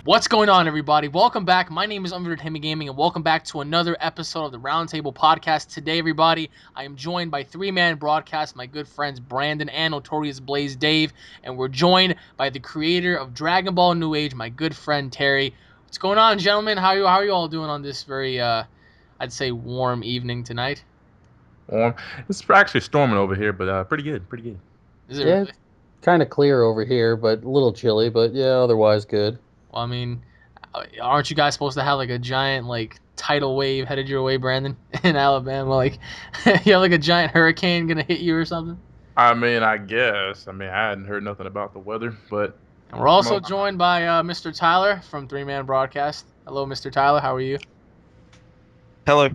What's going on, everybody? Welcome back. My name is Unrealstud Gaming, and welcome back to another episode of the Roundtable Podcast. Today, everybody, I am joined by three-man broadcast, my good friends Brandon and Notorious Blaze Dave, and we're joined by the creator of Dragonball New Age, my good friend Terry. What's going on, gentlemen? How are you all doing on this very, I'd say, warm evening tonight? Warm. It's actually storming over here, but pretty good, pretty good. Is it Yeah, really? kind of clear over here, but a little chilly, but yeah, otherwise good. Well, I mean, aren't you guys supposed to have like a giant tidal wave headed your way, Brandon, in Alabama? Like, you have like a giant hurricane gonna hit you or something? I guess. I hadn't heard nothing about the weather, but And we're also joined by Mr. Tyler from Three Man Broadcast. Hello, Mr. Tyler. How are you? Hello.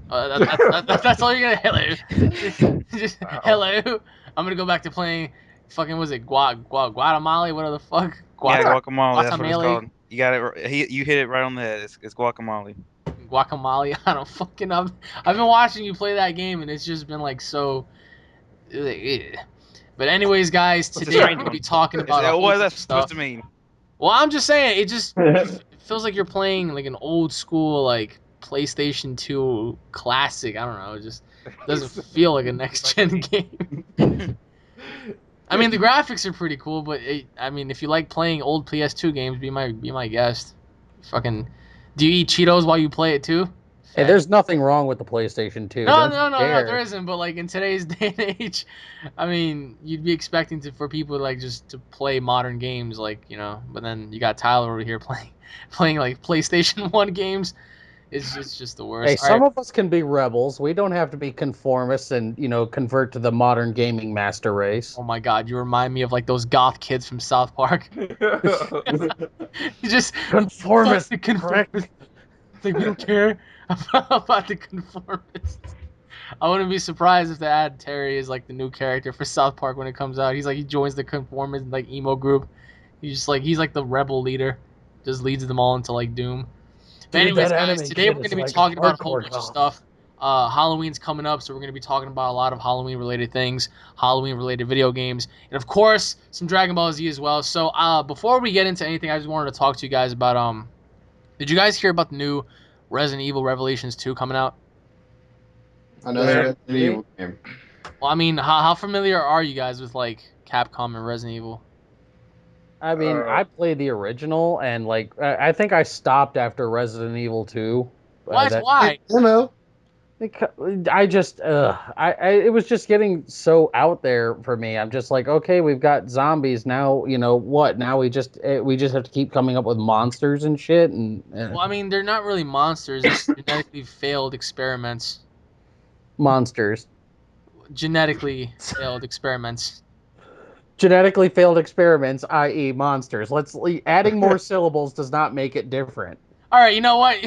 That's all you're gonna hello. Just Wow. hello. I'm gonna go back to playing. Fucking was it Guatemala? What the fuck? Yeah, guacamole. That's what it's Guatemala? called. You got it. You hit it right on the head. It's guacamole. Guacamole. I don't fucking. I've been watching you play that game, and it's just been like so. But anyways, guys, What's the today we're strange gonna be one? talking about a whole What is bunch that of supposed stuff. to mean? Well, I'm just saying, it feels like you're playing like an old school like PlayStation 2 classic. I don't know, it just doesn't feel like a next gen game. I mean, the graphics are pretty cool, but if you like playing old PS2 games, be my guest. Fucking, do you eat Cheetos while you play it too? Hey, there's nothing wrong with the PlayStation 2. No, Don't no, dare. there isn't. But like in today's day and age, I mean, you'd be expecting for people like just to play modern games, like But then you got Tyler over here playing like PlayStation 1 games. It's just the worst. Hey, All some right. of us can be rebels. We don't have to be conformists and convert to the modern gaming master race. Oh my God, you remind me of like those goth kids from South Park. You just Conformist, fuck the correct? conformists. Like we don't care about the conformists. I wouldn't be surprised if they add Terry as like the new character for South Park when it comes out. He joins the conformist like emo group. He's like the rebel leader, just leads them all into like doom. But Dude, anyways, that guys, anime today kid we're is going to be like talking about a whole hardcore bunch of goth. stuff. Halloween's coming up, so we're going to be talking about a lot of Halloween-related things, Halloween-related video games, and of course, some Dragon Ball Z as well. So before we get into anything, I just wanted to talk to you guys about did you guys hear about the new Resident Evil Revelations 2 coming out? I know that Resident Evil game. Well, I mean, how familiar are you guys with like Capcom and Resident Evil? I mean, I played the original, and like I think I stopped after Resident Evil 2. What? Why? You know, I just, it was just getting so out there for me. I'm just like, okay, we've got zombies now. What? Now we just have to keep coming up with monsters and shit. And Well, I mean, they're not really monsters. They're genetically failed experiments. monsters, Genetically failed experiments. genetically failed experiments, i.e., monsters. Adding more syllables does not make it different. All right, you know what?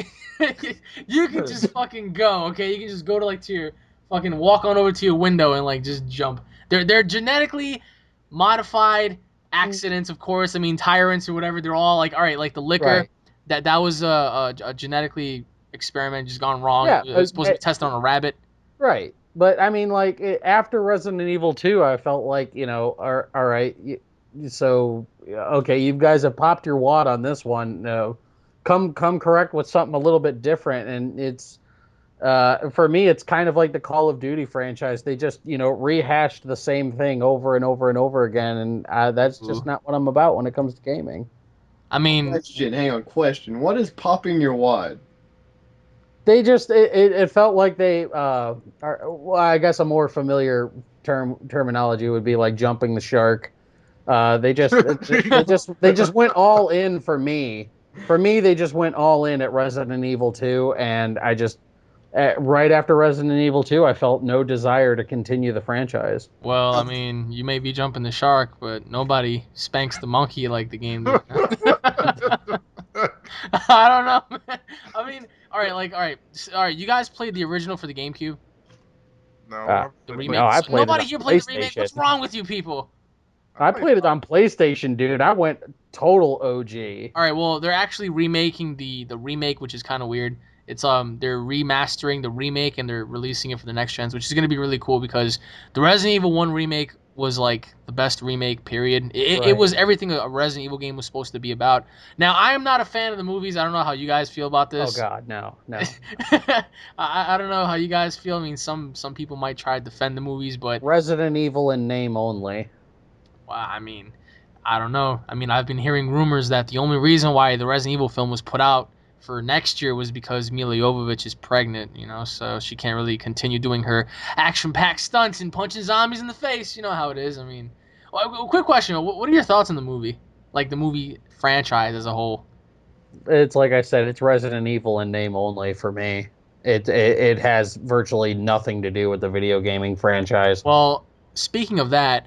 You can just fucking go, okay? You can just go to your fucking walk on over to your window and like just jump. They're genetically modified accidents, of course. I mean, tyrants or whatever. They're all like, all right, like the liquor Right. that was a genetically experiment just gone wrong. Yeah, It was supposed to be tested on a rabbit. Right. But I mean, like after Resident Evil 2, I felt like all right. So okay, you guys have popped your wad on this one. No, come correct with something a little bit different. And it's for me, it's kind of like the Call of Duty franchise. They just rehashed the same thing over and over and over again, and that's just not what I'm about when it comes to gaming. I mean, question. What is popping your wad? They just it felt like they are, well, I guess a more familiar terminology would be like jumping the shark. They just went all in for me. For me, they just went all in at Resident Evil 2, and I just right after Resident Evil 2, I felt no desire to continue the franchise. well, I mean, you may be jumping the shark, but nobody spanks the monkey like the game did. I don't know, man. I mean, all right. You guys played the original for the GameCube, No, the I remake. No, I played Nobody it here on played the remake. What's PlayStation. wrong with you people? I played it on PlayStation, dude. I went total OG. All right, well, they're actually remaking the remake, which is kind of weird. It's they're remastering the remake and they're releasing it for the next gens, which is going to be really cool because the Resident Evil 1 remake was like the best remake. Period. It Right. was everything a Resident Evil game was supposed to be about. Now I am not a fan of the movies. I don't know how you guys feel about Oh this. God, no. I don't know how you guys feel. I mean, some people might try to defend the movies, but Resident Evil in name only. well, I mean, I don't know. I mean, I've been hearing rumors that the only reason why the Resident Evil film was put out for next year was because Mila Jovovich is pregnant, so she can't really continue doing her action-packed stunts and punching zombies in the face. You know how it is. I mean, well, quick question: what are your thoughts on the movie, like the movie franchise as a whole? It's like I said, it's Resident Evil in name only for me. It has virtually nothing to do with the video gaming franchise. Well, speaking of that,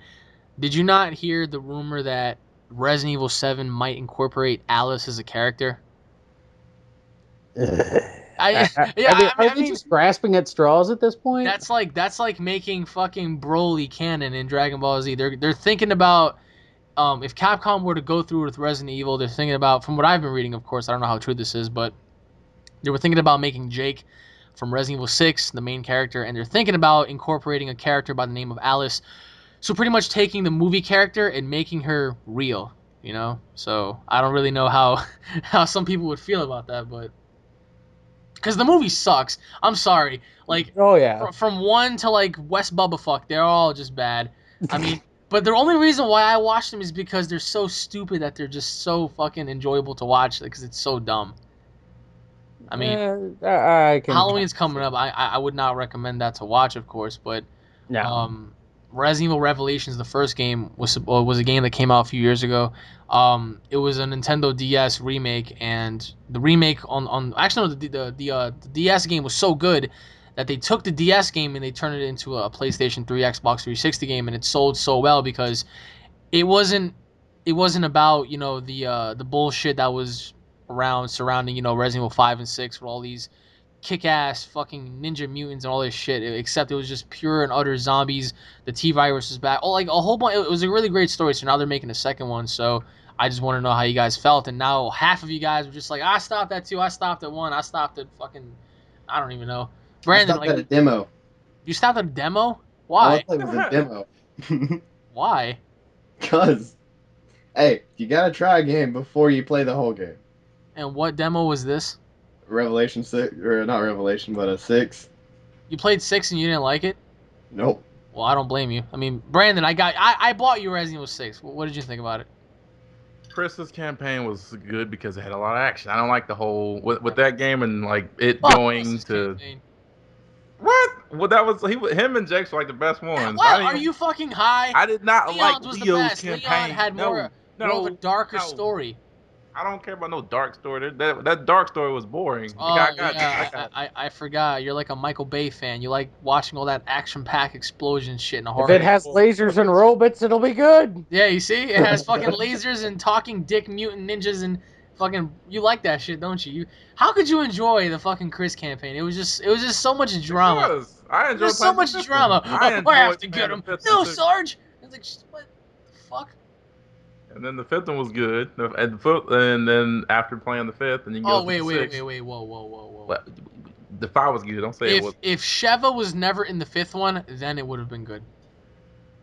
did you not hear the rumor that Resident Evil 7 might incorporate Alice as a character? I mean, are they just grasping at straws at this point? That's like making fucking Broly canon in Dragon Ball Z. They're thinking about if Capcom were to go through with Resident Evil, they're thinking about, from what I've been reading, of course, I don't know how true this is, but they were thinking about making Jake from Resident Evil 6 the main character, and they're thinking about incorporating a character by the name of Alice. So pretty much taking the movie character and making her real, So I don't really know how how some people would feel about that, but because the movie sucks. I'm sorry. Like, Oh yeah. from 1 to like West Bubblefuck, they're all just bad. I mean, but the only reason why I watch them is because they're so stupid that they're just so fucking enjoyable to watch because it's so dumb. I mean, I can. Halloween's coming up. I would not recommend that to watch, of course, but No. Resident Evil Revelations, the first game, was a game that came out a few years ago. It was a Nintendo DS remake, and the remake on actually no, the DS game was so good that they took the DS game and they turned it into a PlayStation 3, Xbox 360 game, and it sold so well because it wasn't about the bullshit that was around surrounding Resident Evil 5 and 6 with all these kick-ass fucking ninja mutants and all this shit, except it was just pure and utter zombies. The T-virus is back. Oh, like a whole bunch. It was a really great story. So now they're making a second one. So I just want to know how you guys felt. And now half of you guys were just like, I stopped at 2. I stopped at 1. I stopped at fucking, I don't even know. Brandon, I stopped at a demo. you stopped at a demo? All I Why? played was a demo. Why? Cause, hey, you gotta try a game before you play the whole game. And what demo was this? Revelation 6, or not Revelation, but a 6. You played 6 and you didn't like it? Nope. Well, I don't blame you. I mean, Brandon, I bought you Resident Evil 6. What did you think about it? Chris's campaign was good because it had a lot of action. I don't like the whole with that game and like it going Chris's to campaign. what? Well, that was him and Jake's were like the best ones. What? Are you fucking high? I did not Leon's like was the Leo's best. campaign. Leon had more of a darker story. I don't care about no dark story. That dark story was boring. Oh, I forgot. You're like a Michael Bay fan. You like watching all that action-packed explosion shit in a horror. If it has lasers and robots, it'll be good. Yeah, you see? It has fucking lasers and talking dick mutant ninjas and fucking... You like that shit, don't you? How could you enjoy the fucking Chris campaign? It was just so much drama. Because I enjoyed There's so much drama. I have to get him. No, Sarge! It's like, what the fuck? And then the 5th one was good. And then after playing the 5th, and you go Oh, wait, to the 6th. whoa. What? The 5 was good. Don't say it was. If Sheva was never in the 5th one, then it would have been good.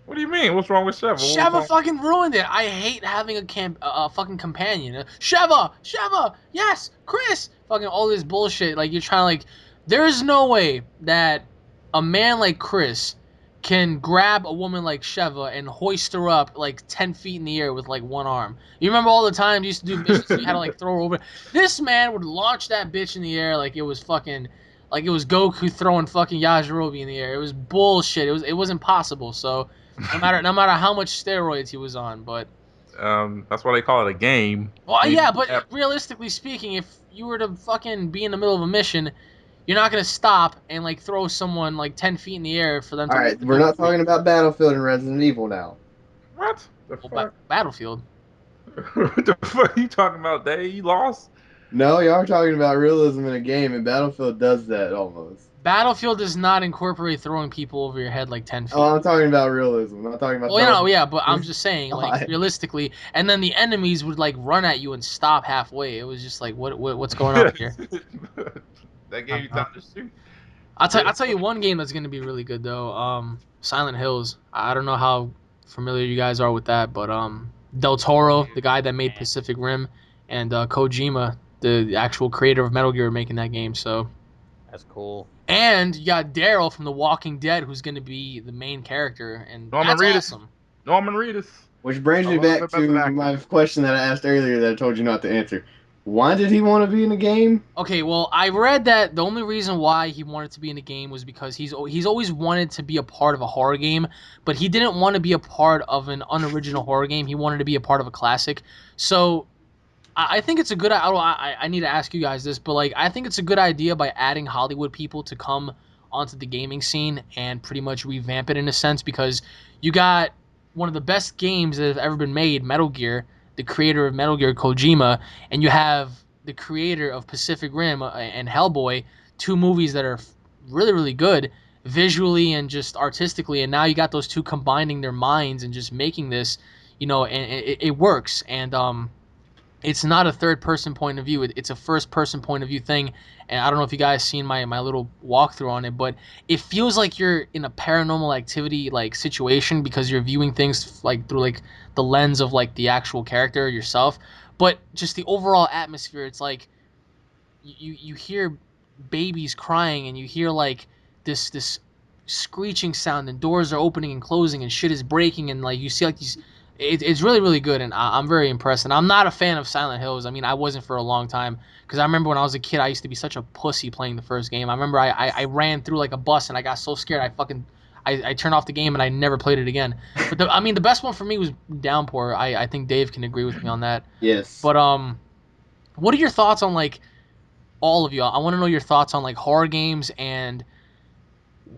What do you mean? What's wrong with Sheva? Sheva fucking ruined it. I hate having a fucking companion. Sheva, yes, Chris. Fucking all this bullshit. Like, you're trying to, like, there's no way that a man like Chris can grab a woman like Sheva and hoist her up like 10 feet in the air with like one arm. You remember all the time you used to do missions so you had to like throw her over. This man would launch that bitch in the air like it was fucking, like it was Goku throwing fucking Yajirobe in the air. It was bullshit. It was impossible. So no matter how much steroids he was on, but that's why they call it a game. well, yeah, but realistically speaking, if you were to fucking be in the middle of a mission, you're not gonna stop and like throw someone like 10 feet in the air for them to. All right, we're not talking about Battlefield and Resident Evil now. What? The fuck? Battlefield. What the fuck are you talking about, Dave? You lost? No, you are talking about realism in a game, and Battlefield does that almost. Battlefield does not incorporate throwing people over your head like 10 feet. Oh, I'm talking about realism. I'm not talking about. Well, yeah, but I'm just saying, like, realistically, and then the enemies would like run at you and stop halfway. It was just like, what's going on here? That gave you time to shoot. I'll tell you one game that's gonna be really good though. Silent Hills. I don't know how familiar you guys are with that, but Del Toro, the guy that made Pacific Rim, and Kojima, the actual creator of Metal Gear, are making that game. So, That's cool. and you got Daryl from The Walking Dead, who's going to be the main character, and Norman that's Reedus. awesome. Norman Reedus. Which brings I me love him back as an to actor. my question that I asked earlier that I told you not to answer. Why did he want to be in the game? Okay, well, I read that the only reason why he wanted to be in the game was because he's always wanted to be a part of a horror game, but he didn't want to be a part of an unoriginal horror game. He wanted to be a part of a classic. So I think it's a good. I need to ask you guys this, but like I think it's a good idea by adding Hollywood people to come onto the gaming scene and pretty much revamp it in a sense, because you got one of the best games that have ever been made, Metal Gear, the creator of Metal Gear, Kojima, and you have the creator of Pacific Rim and Hellboy, two movies that are really really good visually and just artistically, and now you got those two combining their minds and just making this, and it works. And it's not a third person point of view. It's a first person point of view thing. And I don't know if you guys seen my little walkthrough on it, but it feels like you're in a paranormal activity like situation because you're viewing things like through like the lens of like the actual character yourself. But just the overall atmosphere, it's like you hear babies crying and you hear like this screeching sound and doors are opening and closing and shit is breaking and like you see like these it's really really good, and I'm very impressed. And I'm not a fan of Silent Hills. I mean, I wasn't for a long time because I remember when I was a kid I used to be such a pussy playing the first game. I remember I ran through like a bus and I got so scared I turned off the game and I never played it again. But the best one for me was Downpour. I think Dave can agree with me on that. Yes. But what are your thoughts on like all of you? I want to know your thoughts on like horror games, and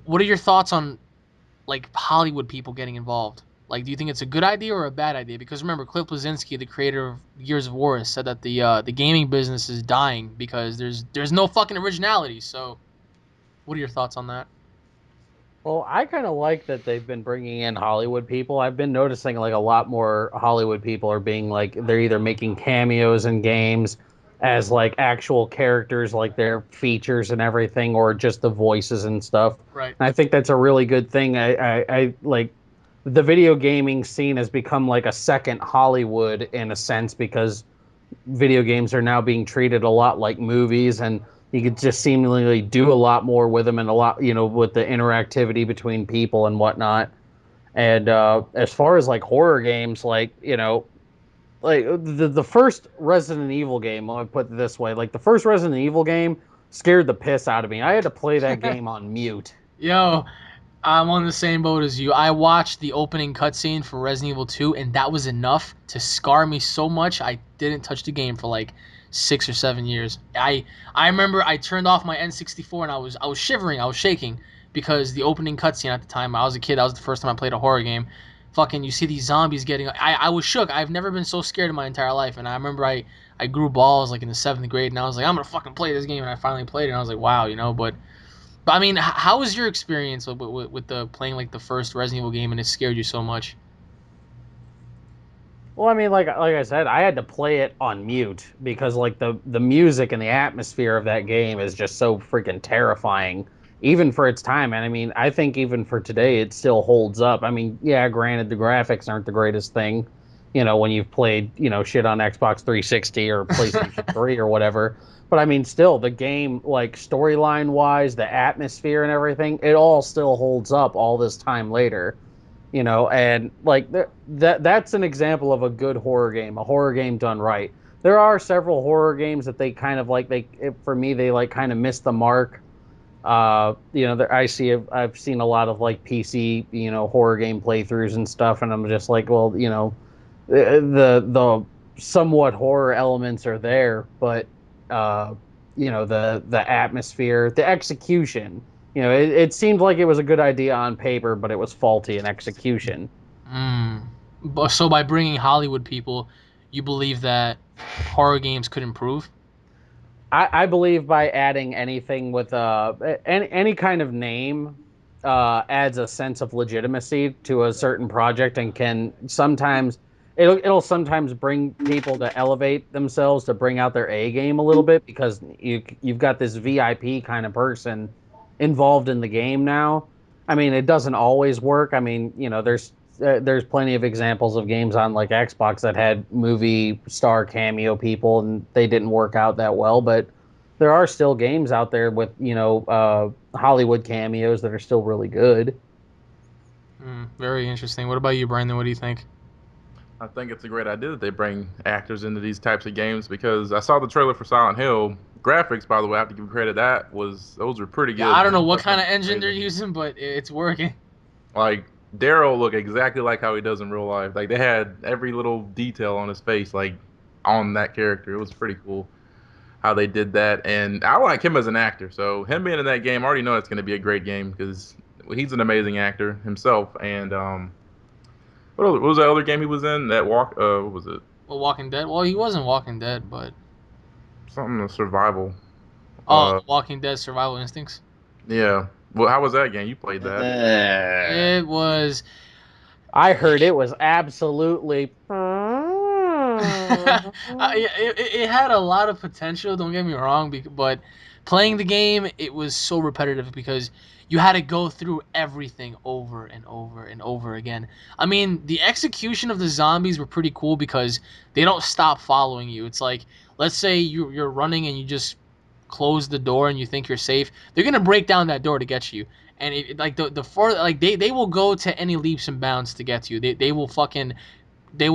what are your thoughts on like Hollywood people getting involved? Like, do you think it's a good idea or a bad idea? Because remember, Cliff Bleszinski, the creator of Gears of War, said that the gaming business is dying because there's no fucking originality. So, what are your thoughts on that? Well, I kind of like that they've been bringing in Hollywood people. I've been noticing like a lot more Hollywood people are being like they're either making cameos in games as like actual characters, like their features and everything, or just the voices and stuff. Right. And I think that's a really good thing. I like the video gaming scene has become like a second Hollywood in a sense because video games are now being treated a lot like movies, and you could just seemingly do a lot more with them and a lot, with the interactivity between people and whatnot. And as far as like horror games, like, like the first Resident Evil game, let me put it this way, like the first Resident Evil game scared the piss out of me. I had to play that game on mute. Yo, I'm on the same boat as you. I watched the opening cutscene for Resident Evil 2, and that was enough to scar me so much I didn't touch the game for like 6 or 7 years. I remember I turned off my N64 and I was shivering, I was shaking because the opening cutscene at the time, I was a kid, that was the first time I played a horror game. Fucking, you see these zombies getting. I was shook. I've never been so scared in my entire life, and I remember I grew balls like in the 7th grade, and I was like, I'm gonna fucking play this game, and I finally played it, and I was like, wow, But I mean, how was your experience with the playing like the first Resident Evil game and it scared you so much? Well, I mean, like I said, I had to play it on mute because like the music and the atmosphere of that game is just so freaking terrifying, even for its time. And I mean, I think even for today, it still holds up. I mean, yeah, granted, the graphics aren't the greatest thing, when you've played shit on Xbox 360 or PlayStation 3 or whatever. But I mean, still, the game, like storyline wise, the atmosphere and everything, it all still holds up all this time later. And like that's an example of a good horror game, a horror game done right. There are several horror games that they kind of like for me they like kind of miss the mark. I've seen a lot of like PC horror game playthroughs and stuff, and I'm just like, well, the somewhat horror elements are there, but the atmosphere, the execution. It seemed like it was a good idea on paper, but it was faulty in execution. So by bringing Hollywood people, you believe that horror games could improve? I believe by adding anything with any kind of name adds a sense of legitimacy to a certain project and can sometimes it'll sometimes bring people to elevate themselves to bring out their A game a little bit because you've got this VIP kind of person involved in the game now. I mean, it doesn't always work. I mean, there's there's plenty of examples of games on like Xbox that had movie star cameo people, and they didn't work out that well. But there are still games out there with Hollywood cameos that are still really good. Very interesting. What about you, Brandon? What do you think? I think it's a great idea that they bring actors into these types of games because I saw the trailer for Silent Hill. Graphics, by the way, I have to give credit. Those were pretty Yeah, good. I don't know what kind of engine they're using, but it's working. Like Daryl looked exactly like how he does in real life. Like they had every little detail on his face, like on that character. It was pretty cool how they did that, and I like him as an actor. So him being in that game, I already know it's going to be a great game because he's an amazing actor himself. And what was that other game he was in? That what was it? Well, Walking Dead. Well, he wasn't Walking Dead, but Something of survival. oh, Uh, The Walking Dead Survival Instincts. yeah. Well, how was that game? You played that? It was. I heard it was absolutely. It had a lot of potential. Don't get me wrong, but playing the game, it was so repetitive because you had to go through everything over and over and over again. I mean, the execution of the zombies were pretty cool because they don't stop following you. It's like, let's say you're running and you just close the door and you think you're safe. They're gonna break down that door to get you. And like the further, like they will go to any leaps and bounds to get to you. They will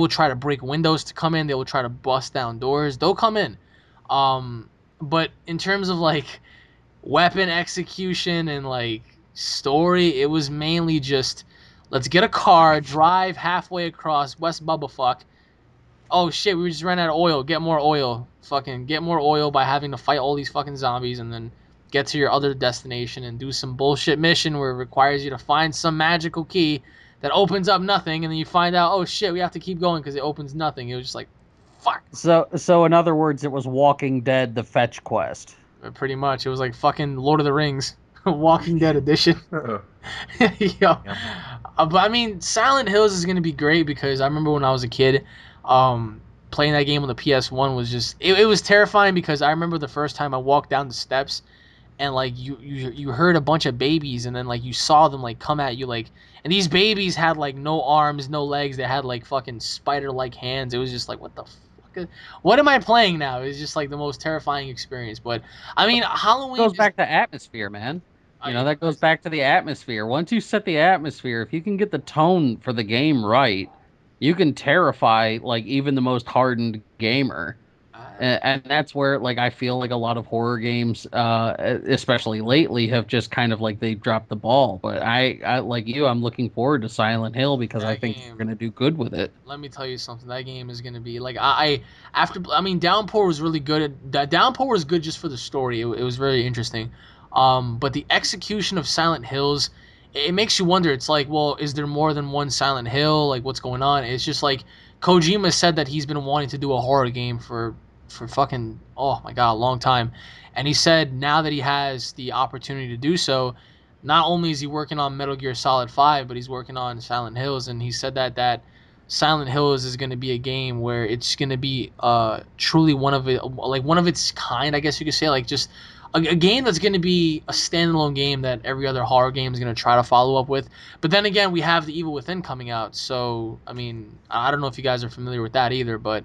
try to break windows to come in. They will try to bust down doors. They'll come in. Um, but in terms of like weapon execution and like story, it was mainly just let's get a car, drive halfway across West Bubblefuck. Oh shit, we just ran out of oil. Get more oil. Fucking get more oil by having to fight all these fucking zombies and then get to your other destination and do some bullshit mission where it requires you to find some magical key that opens up nothing, and then you find out, oh shit, we have to keep going because it opens nothing. It was just like, fuck. So in other words, it was Walking Dead: The Fetch Quest. Pretty much, it was like fucking Lord of the Rings, Walking Dead edition. Yo, but I mean, Silent Hills is gonna be great because I remember when I was a kid, playing that game on the PS1 was just it was terrifying because I remember the first time I walked down the steps and like you heard a bunch of babies and then like you saw them like come at you like and these babies had like no arms, no legs. They had like fucking spider-like hands. It was just like what the fuck? What am I playing now? It's just like the most terrifying experience. But I mean, Halloween Goes back to atmosphere, man. That goes back to the atmosphere. Once you set the atmosphere, if you can get the tone for the game right, you can terrify like even the most hardened gamer. And that's where like I feel like a lot of horror games, especially lately, have just kind of like they dropped the ball. But I like you, I'm looking forward to Silent Hill because I that think they're game. gonna do good with it. Let me tell you something. That game is gonna be like after. I mean, Downpour was really good. Downpour was good just for the story. It was very interesting. But the execution of Silent Hills, it makes you wonder. It's like, well, is there more than one Silent Hill? Like, what's going on? It's just like Kojima said that he's been wanting to do a horror game for fucking oh my god a long time, and he said now that he has the opportunity to do so, not only is he working on Metal Gear Solid 5, but he's working on Silent Hills, and he said that Silent Hills is going to be a game where it's going to be truly one of its kind, I guess you could say, like just a game that's going to be a standalone game that every other horror game is going to try to follow up with. But then again, we have the Evil Within coming out, so I mean, I don't know if you guys are familiar with that either, but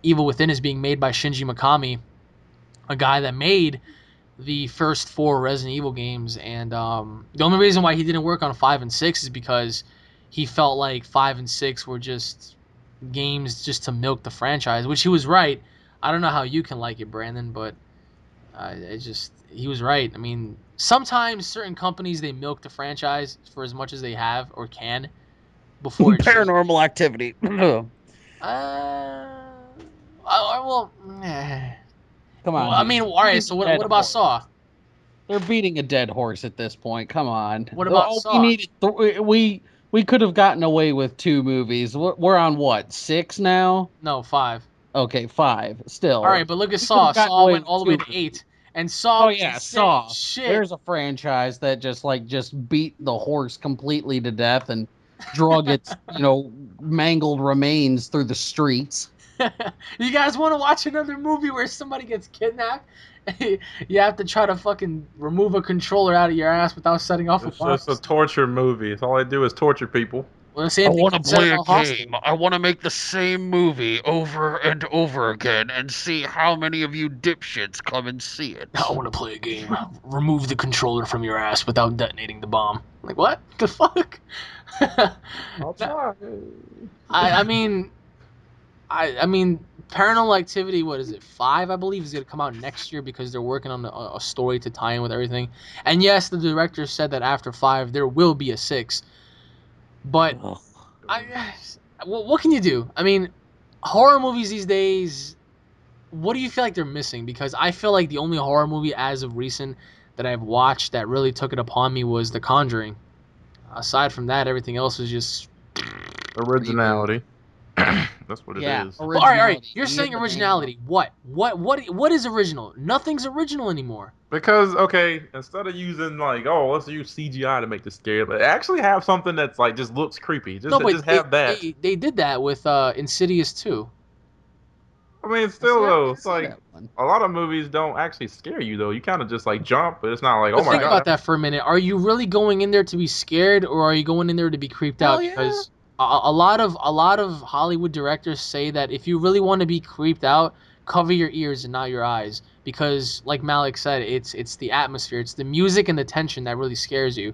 Evil Within is being made by Shinji Mikami, a guy that made the first four Resident Evil games, and the only reason why he didn't work on 5 and 6 is because he felt like 5 and 6 were just games just to milk the franchise, which he was right. I don't know how you can like it, Brandon, but he was right. I mean, sometimes certain companies they milk the franchise for as much as they have or can before it shows. Paranormal Activity. Well, Come well, on, I dude. mean, all right. So what about Saw? They're beating a dead horse at this point. Come on. What about Oh, Saw? we could have gotten away with 2 movies. We're on what, 6 now? No, 5. Okay, 5. Still, All right, but look at we could Saw. have gotten Saw away went with all the 2 way to movies. 8, and Saw Oh was the yeah, same Saw. shit. There's a franchise that just beat the horse completely to death and drug its mangled remains through the streets. You guys want to watch another movie where somebody gets kidnapped? You have to try to fucking remove a controller out of your ass without setting off a It's bomb. just a torture movie. It's all they do is torture people. Well, the same I thing want to can be said play a about Hostel. game. I want to make the same movie over and over again and see how many of you dipshits come and see it. I want to play a game. Remove the controller from your ass without detonating the bomb. Like, what the fuck? I'll try. I mean, I mean, Paranormal Activity. What is it? 5, I believe, is gonna come out next year because they're working on a story to tie in with everything. And yes, the director said that after 5 there will be a 6. But Ugh. what can you do? I mean, horror movies these days. What do you feel like they're missing? Because I feel like the only horror movie as of recent that I've watched that really took it upon me was The Conjuring. Aside from that, everything else was just. Originality. That's what it Yeah, is. But, all right. originality. You're You saying hit the nail. originality. What is original? Nothing's original anymore. Because okay, instead of using like, oh, let's use CGI to make this scary, but actually have something that's like just looks creepy. No, but Just have that. they did that with Insidious 2. I mean, See, still I though, didn't it's see like that one. a lot of movies don't actually scare you though. You kind of just like jump, but it's not like, oh But my think god. about that for a minute. Are you really going in there to be scared, or are you going in there to be creeped Hell out? yeah. Because a lot of Hollywood directors say that if you really want to be creeped out, cover your ears and not your eyes. Because, like Malik said, it's the atmosphere, it's the music and the tension that really scares you.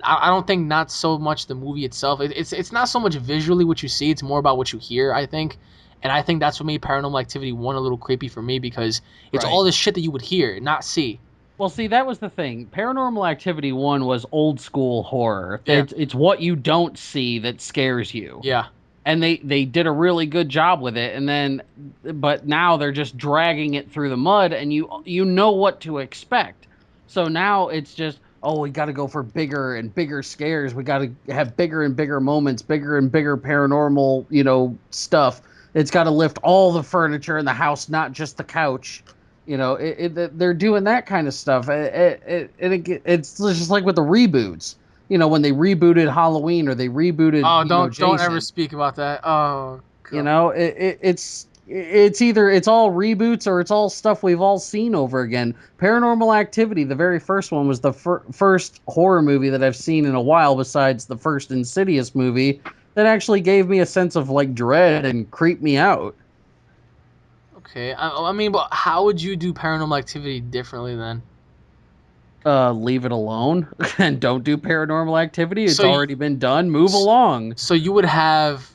I don't think not so much the movie itself. It's not so much visually what you see. It's more about what you hear, I think. And I think that's what made Paranormal Activity 1 a little creepy for me because it's Right. all this shit that you would hear, not see. Well, see, that was the thing. Paranormal Activity 1 was old school horror. Yeah. It's what you don't see that scares you. Yeah. And they did a really good job with it. And then, but now they're just dragging it through the mud, and you know what to expect. So now it's just, oh, we got to go for bigger and bigger scares. We got to have bigger and bigger moments, bigger and bigger paranormal, stuff. It's got to lift all the furniture in the house, not just the couch. They're doing that kind of stuff. It's just like with the reboots. When they rebooted Halloween or they rebooted, Oh, don't ever Jason. speak about that. Oh, God. It's either it's all reboots or it's all stuff we've all seen over again. Paranormal Activity, the very first one, was the first horror movie that I've seen in a while, besides the first Insidious movie, that actually gave me a sense of like dread and creeped me out. Okay. I mean, but how would you do Paranormal Activity differently then? Leave it alone and don't do Paranormal Activity. It's So you, already been done. Move along. so you would have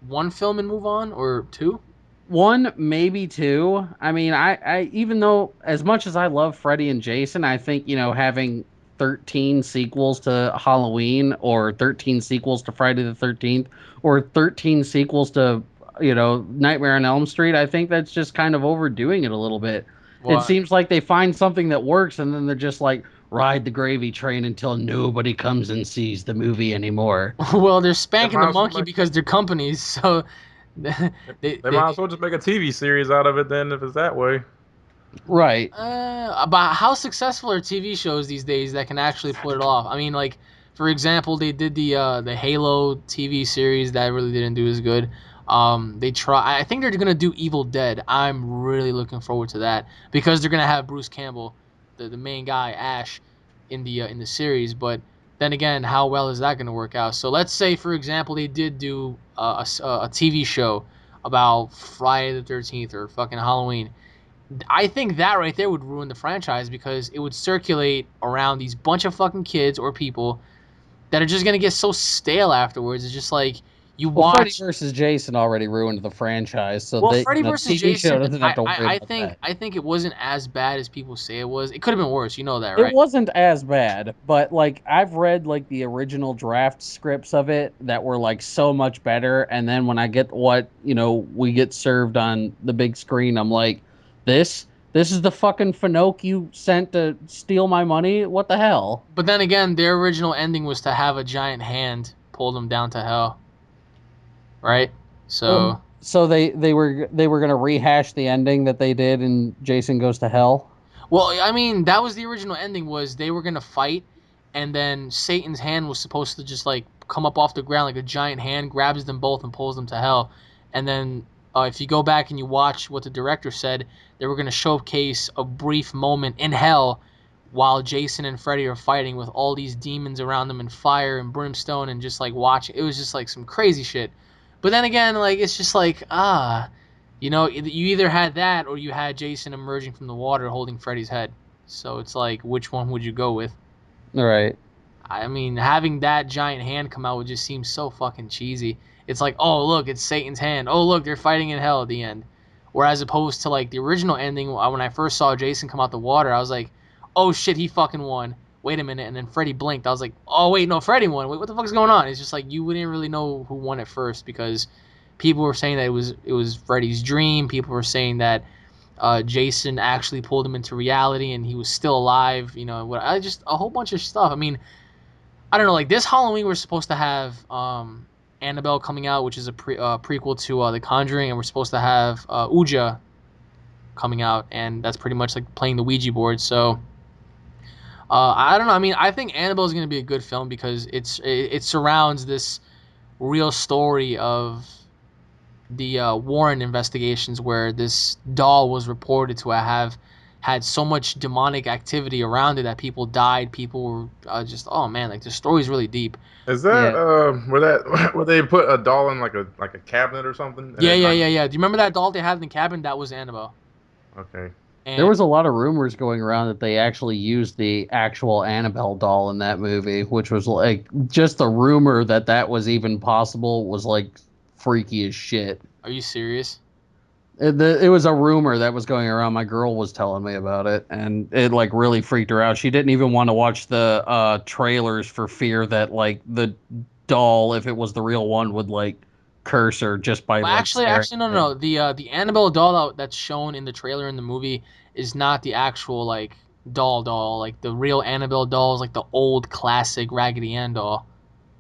one film and move on, or two? One, maybe two. I mean, I even though as much as I love Freddy and Jason, I think, having 13 sequels to Halloween or 13 sequels to Friday the 13th or 13 sequels to, Nightmare on Elm Street, I think that's just kind of overdoing it a little bit. It What? seems like they find something that works and then they're just like, ride the gravy train until nobody comes and sees the movie anymore. Well, they're They spanking the might as well monkey make, because they're companies, so they they might as well just make a TV series out of it then if it's that way. Right. About how successful are TV shows these days that can actually pull it off? I mean, like for example, they did the Halo TV series that really didn't do as good. They try. I think they're gonna do Evil Dead. I'm really looking forward to that because they're gonna have Bruce Campbell, the main guy, Ash, in the series. But then again, how well is that gonna work out? So let's say, for example, they did do a TV show about Friday the 13th or fucking Halloween. I think that right there would ruin the franchise because it would circulate around these bunch of fucking kids or people that are just gonna get so stale afterwards. It's just like you Well, Freddy watch. versus Jason already ruined the franchise, so Well, they, Freddy versus TV show Jason, doesn't have to worry about that. I think it wasn't as bad as people say it was. It could have been worse. You know that, It right? wasn't as bad, but like I've read like the original draft scripts of it that were like so much better, and then when I get what we get served on the big screen, I'm like, this is the fucking Finoke you sent to steal my money. What the hell? But then again, their original ending was to have a giant hand pull them down to hell, right? So. So they were gonna rehash the ending that they did in Jason Goes to Hell. Well, I mean, that was the original ending. Was they were gonna fight, and then Satan's hand was supposed to just like come up off the ground like a giant hand, grabs them both and pulls them to hell. And then if you go back and you watch what the director said, they were gonna showcase a brief moment in hell while Jason and Freddy are fighting with all these demons around them and fire and brimstone and just like watching. It was just like some crazy shit. But then again, like it's just like you know, you either had that or you had Jason emerging from the water holding Freddy's head. So it's like, which one would you go with? All right. I mean, having that giant hand come out would just seem so fucking cheesy. It's like, oh look, it's Satan's hand. Oh look, they're fighting in hell at the end. Whereas opposed to like the original ending, when I first saw Jason come out the water, I was like, oh shit, he fucking won. Wait a minute, and then Freddy blinked. I was like, oh wait, no, Freddy won. Wait, what the fuck is going on? It's just like you wouldn't really know who won at first because people were saying that it was Freddy's dream. People were saying that Jason actually pulled him into reality and he was still alive. You know, I just a whole bunch of stuff. I mean, I don't know, like this Halloween we're supposed to have Annabelle coming out, which is a prequel to The Conjuring, and we're supposed to have Ouija coming out, and that's pretty much like playing the Ouija board. So I don't know. I mean, I think Annabelle is going to be a good film because it surrounds this real story of the Warren investigations where this doll was reported to have had so much demonic activity around it that people died. People were just, oh man, like the story's really deep. Is that Yeah. where they put a doll in like a cabinet or something? And Yeah, it yeah, knocked- yeah, yeah. Do you remember that doll they had in the cabin? That was Annabelle. Okay. And There was a lot of rumors going around that they actually used the actual Annabelle doll in that movie, which was like just the rumor that that was even possible was like freaky as shit. are you serious? It was a rumor that was going around. My girl was telling me about it, and it like really freaked her out. She didn't even want to watch the trailers for fear that like the doll, if it was the real one, would like curse her just by Well, like staring no, at no, it. no. The Annabelle doll that's shown in the trailer in the movie is not the actual like doll. Like the real Annabelle doll is like the old classic Raggedy Ann doll.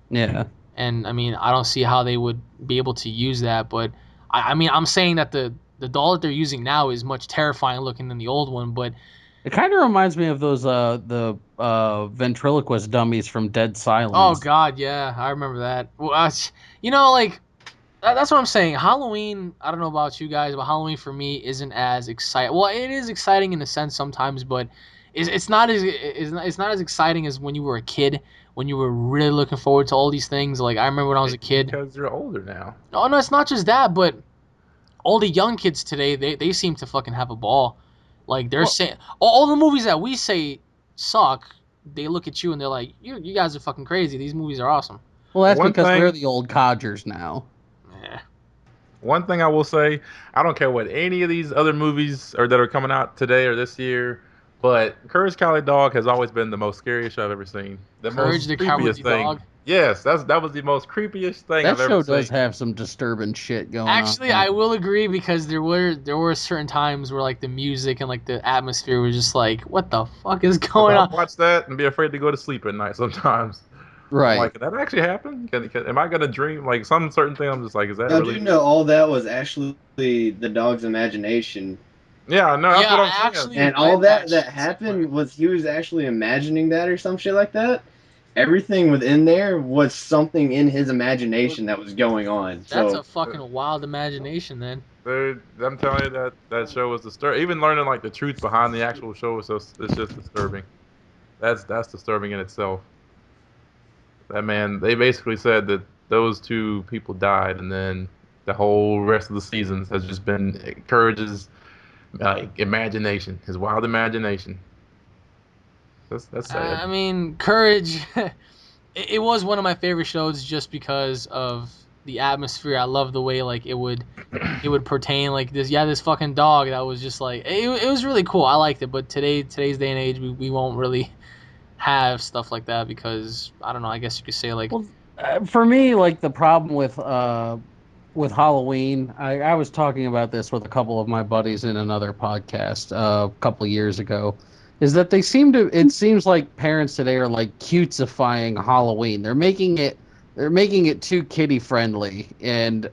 Yeah. And I mean, I don't see how they would be able to use that. But I mean, I'm saying that the doll that they're using now is much terrifying looking than the old one. But It kind of reminds me of those the ventriloquist dummies from Dead oh Silence. god, yeah, I remember that. Well, you know, like that's what I'm saying. Halloween, I don't know about you guys, but Halloween for me isn't as exciting. Well, it is exciting in a sense sometimes, but it's not as it's not as exciting as when you were a kid, when you were really looking forward to all these things. Like I remember when I was a kid. Because you're older now. Oh no, it's not just that, but all the young kids today, they seem to fucking have a ball. Like they're Well, saying all the movies that we say suck, they look at you and they're like, you guys are fucking crazy. These movies are awesome. well, that's One because we're thing, the old codgers now. Yeah. one thing I will say, I don't care what any of these other movies or that are coming out today or this year, but Courage Cowardly Dog has always been the most scariest show I've ever seen. The Courage most the creepiest Cowardly thing. Dog. Yes, that was the most creepiest thing That I've ever show does seen. have some disturbing shit going on. Actually, I will agree because there were certain times where like the music and like the atmosphere was just like, what the fuck is 'Cause going I'll on? watch that and be afraid to go to sleep at night sometimes. I'm Right. like, did that actually happen? Am I gonna dream like some certain thing? I'm just like, is that Now, do really? you know all that was actually the dog's imagination? Yeah, no, that's Yeah, what I'm I saying. actually And all read that that shit somewhere. happened was he was actually imagining that or some shit like that. Everything within there was something in his imagination that was going on. That's So a fucking wild imagination, then. Dude, I'm telling you that show was disturbing. Even learning like the truth behind the actual show is just it's just disturbing. That's disturbing in itself. That man, they basically said that those two people died, and then the whole rest of the seasons has just been Courage's imagination, his wild imagination. That's sad. I mean, Courage. It was one of my favorite shows just because of the atmosphere. I love the way like it would pertain like this fucking dog that was just like it was really cool. I liked it, but today's day and age we won't really have stuff like that because I don't know. I guess you could say like Well, for me, like the problem with Halloween, I was talking about this with a couple of my buddies in another podcast a couple of years ago, is that they seem to. It seems like parents today are like cutesifying Halloween. They're making it too kiddie friendly, and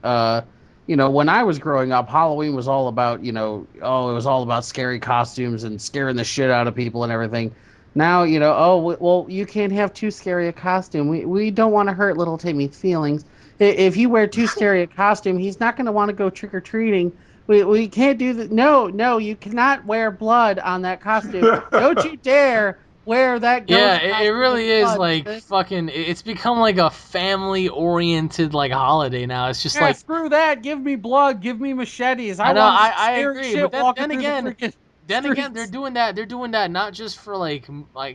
you know, when I was growing up, Halloween was all about, you know, oh, it was all about scary costumes and scaring the shit out of people and everything. Now, you know, oh, well, you can't have too scary a costume. We don't want to hurt little Timmy's feelings. If you wear too scary a costume, he's not going to want to go trick or treating. we can't do that. No, you cannot wear blood on that costume. Don't you dare wear that Yeah, ghost it costume really with is blood. like fucking. It's become like a family-oriented like holiday now. It's just Yeah, like screw that. Give me blood. Give me machetes. I I know, want to see I scary agree, but shit walking then through the again, freaking then again, they're streets. doing that. They're doing that not just for like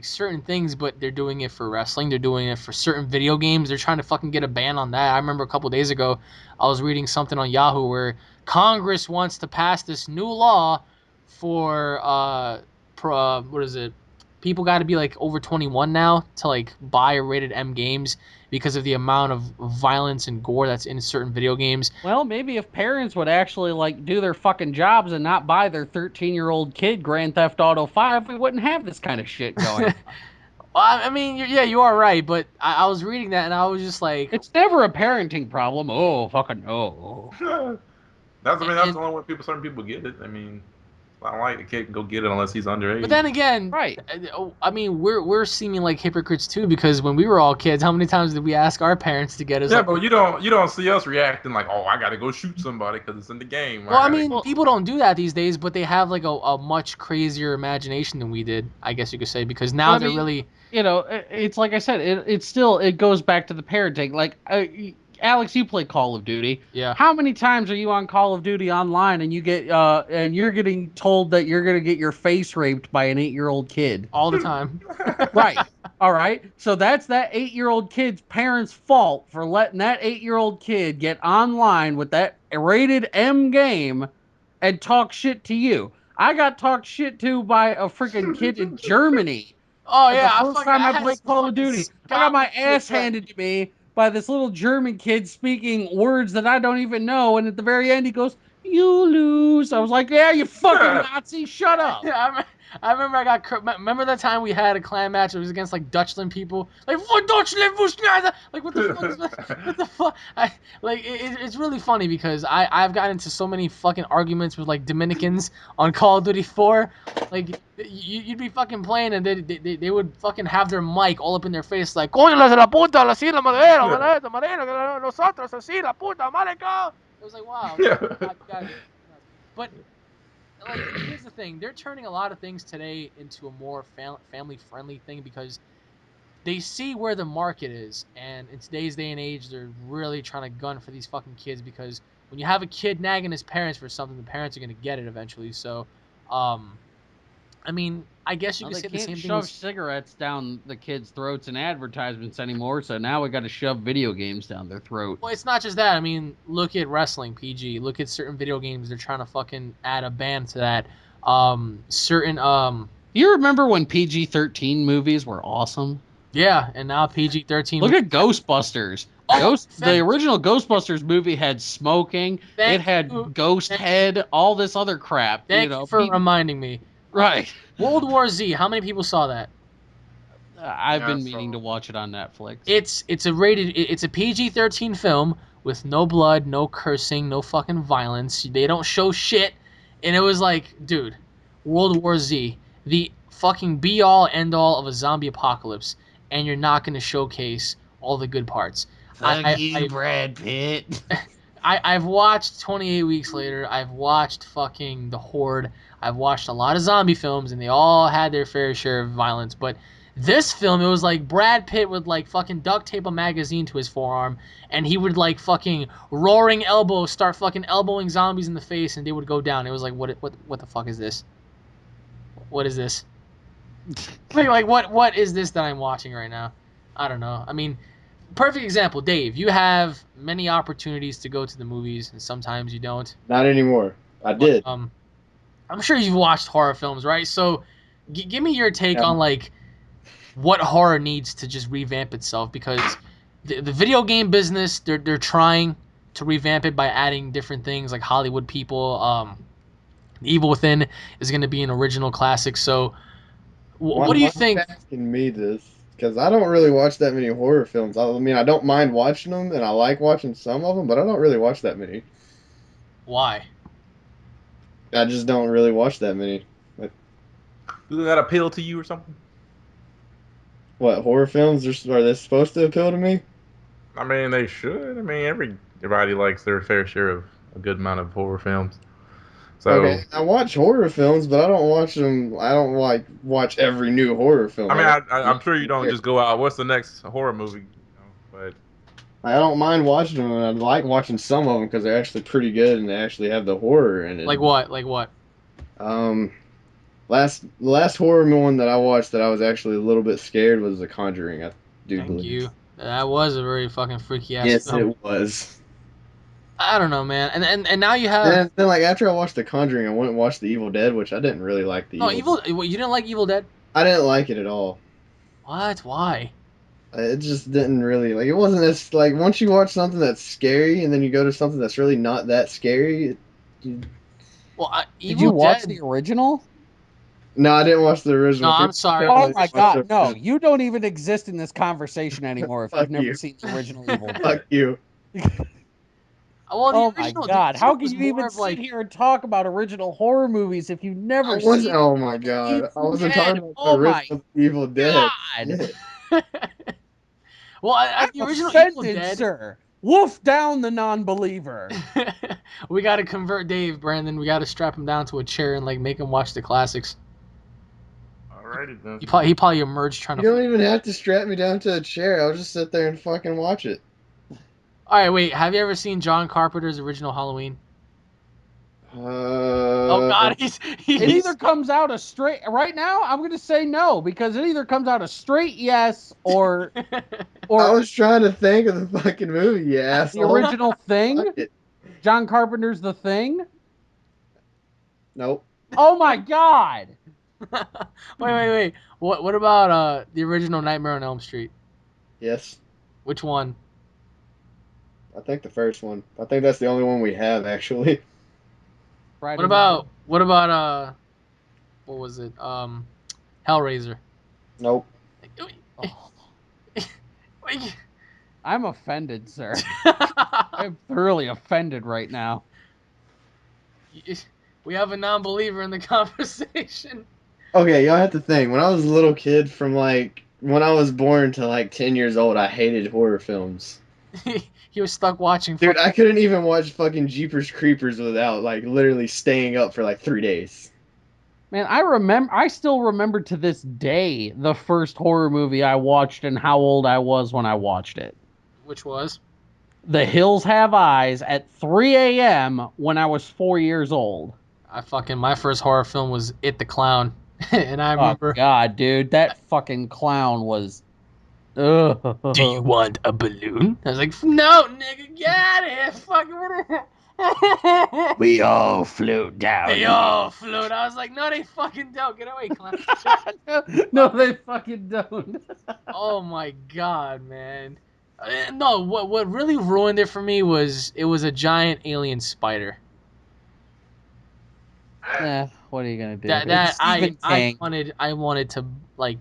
certain things, but they're doing it for wrestling. They're doing it for certain video games. They're trying to fucking get a ban on that. I remember a couple days ago, I was reading something on Yahoo where Congress wants to pass this new law for what is it? People got to be like over 21 now to like buy rated M games because of the amount of violence and gore that's in certain video games. Well, maybe if parents would actually like do their fucking jobs and not buy their 13-year-old kid Grand Theft Auto 5, we wouldn't have this kind of shit going. Well, I mean, yeah, you are right, but I was reading that and I was just like, It's never a parenting problem. Oh, fucking no. That's and the only way certain people get it. I mean, it's not like the kid can go get it unless he's but underage. then again, Right. I mean, we're seeming like hypocrites too because when we were all kids, how many times did we ask our parents to get us? Yeah, Like, but you don't see us reacting like, oh, I gotta go shoot somebody because it's in the game. well, I Gotta. mean, people don't do that these days, but they have like a much crazier imagination than we did, I guess you could say, because But now I they're mean, really, it's like I said, it's still, it goes back to the parenting. Like, Alex, you play Call of Duty. yeah, How many times are you on Call of Duty online and and you're getting told that you're gonna get your face raped by an 8-year-old kid? all the time. Right. All right. So that's that 8-year-old kid's parents' fault for letting that 8-year-old kid get online with that rated M game and talk shit to you. I got talked shit to by a freaking kid in Germany Oh the yeah, first time I I had played some Call of fucking Duty. I got my Scotland kids ass threaten. handed to me by this little German kid speaking words that I don't even know. And at the very end, he goes, "You lose." I was like, "Yeah, you fucking Nazi, shut up." Yeah, I remember I got remember that time we had a clan match. It was against like Dutchland people. Like for Deutschland, wo schneider? Like what the fuck is that? What the fuck? It's really funny because I've gotten into so many fucking arguments with like Dominicans on Call of Duty 4. Like you'd be fucking playing and they would fucking have their mic all up in their face like coño la de la puta la si la madera madera madera nosotros así la puta marico. It was like wow, God, you guys are nuts. But like here's the thing, they're turning a lot of things today into a more family friendly thing because they see where the market is, and in today's day and age they're really trying to gun for these fucking kids because when you have a kid nagging his parents for something, the parents are going to get it eventually. So I mean, I guess you Now could they say the can't same thing shove with, cigarettes down the kids' throats in advertisements anymore, so now we got to shove video games down their throat. well, it's not just that. I mean, look at wrestling PG, look at certain video games, they're trying to fucking add a ban to that. Certain Do you remember when PG-13 movies were awesome? yeah, and now PG-13. Look at Ghostbusters. Oh, The thank original Ghostbusters movie had smoking. It thank you. had ghost Thank head, all this other crap. Thank you for reminding me. Right. World War Z. How many people saw that? I've Yeah, been so meaning to watch it on Netflix. It's a PG-13 film with no blood, no cursing, no fucking violence. They don't show shit, and it was like, dude, World War Z, the fucking be all end all of a zombie apocalypse, and you're not gonna showcase all the good parts. Fuck I, you, I, Brad Pitt. I've watched 28 Weeks Later. I've watched fucking The Horde. I've watched a lot of zombie films, and they all had their fair share of violence. But this film, it was like Brad Pitt would like fucking duct tape a magazine to his forearm, and he would like fucking roaring elbow start fucking elbowing zombies in the face, and they would go down. It was like, what the fuck is this? What is this? Like what is this that I'm watching right now? I don't know. I mean, perfect example, Dave. You have many opportunities to go to the movies, and sometimes you don't. Not anymore. I But, did. I'm sure you've watched horror films, right? So, give me your take Yeah. on like what horror needs to just revamp itself because the video game business they're trying to revamp it by adding different things like Hollywood people. Evil Within is going to be an original classic. So, what do you Why are think? you asking me this? Because I don't really watch that many horror films. I mean, I don't mind watching them, and I like watching some of them, but I don't really watch that many. Why? I just don't really watch that many. Like, does that appeal to you or something? what horror films are they supposed to appeal to me? I mean, they should. I mean, everybody likes their fair share of a good amount of horror films. So Okay, I watch horror films, but I don't watch them. I don't like watch every new horror film. I mean, Like, I'm sure you don't just go out. What's the next horror movie? But I don't mind watching them, and I like watching some of them because they're actually pretty good and they actually have the horror in it. Like what? Like what? Um, last horror one that I watched that I was actually a little bit scared was The Conjuring. I do Thank believe. you. That was a very fucking freaky ass Yes, film. it was. I don't know, man. And now you have And then like after I watched The Conjuring, I went and watched The Evil Dead, which I didn't really like. The no Evil. Evil. You didn't like Evil Dead? I didn't like it at all. What? Why? It just didn't really like. It wasn't as like once you watch something that's scary and then you go to something that's really not that scary. Well, Did Evil you watch Dead. the original? No, I didn't watch the No, original. I'm People sorry. tell me Oh to my watch god, the no! original. You don't even exist in this conversation anymore if Fuck you've never you. seen the original Evil Dead. Fuck you. Well, Oh the my original, god, how can was you more even of like. sit here and talk about original horror movies if you've never I wasn't. seen Oh my god! I Evil wasn't Dead? talking about the Oh my original Evil Dead. god! Well, I'm the original Evil offended, Dead. sir. Wolf down the non-believer. We got to convert Dave, Brandon. We got to strap him down to a chair and like make him watch the classics. alrighty then. He probably emerged trying You to. don't even have to strap me down to a chair. I'll just sit there and fucking watch it. All right, wait. Have you ever seen John Carpenter's original Halloween? Oh God, It he's either comes out a straight right now. I'm going to say no because it either comes out a straight yes or I or was trying to think of the fucking movie, you the asshole. original Thing. Fuck it. John Carpenter's The Thing. Nope. Oh my god! wait. What about the original Nightmare on Elm Street? Yes. Which one? I think the first one. I think that's the only one we have actually. Friday What about what was it? Hellraiser. Nope. Oh, I'm offended, sir. I'm thoroughly offended right now. We have a non-believer in the conversation. Okay, y'all have to think. When I was a little kid, from like when I was born to like 10 years old, I hated horror films. He was stuck watching. Dude, I couldn't even watch fucking Jeepers Creepers without like literally staying up for like 3 days. Man, I still remember to this day the first horror movie I watched and how old I was when I watched it. Which was? The Hills Have Eyes at 3 a.m. when I was 4 years old. My first horror film was It the Clown. And I remember. Oh, God, dude. That fucking clown was. Ugh. Do you want a balloon? I was like, no, nigga, get out of here. Fucking. We all float down. They all float. I was like, no, they fucking don't. Get away, clown. No, they fucking don't. Oh my god, man. No, what really ruined it for me was it was a giant alien spider. What are you gonna do? That It's Stephen King. I wanted to like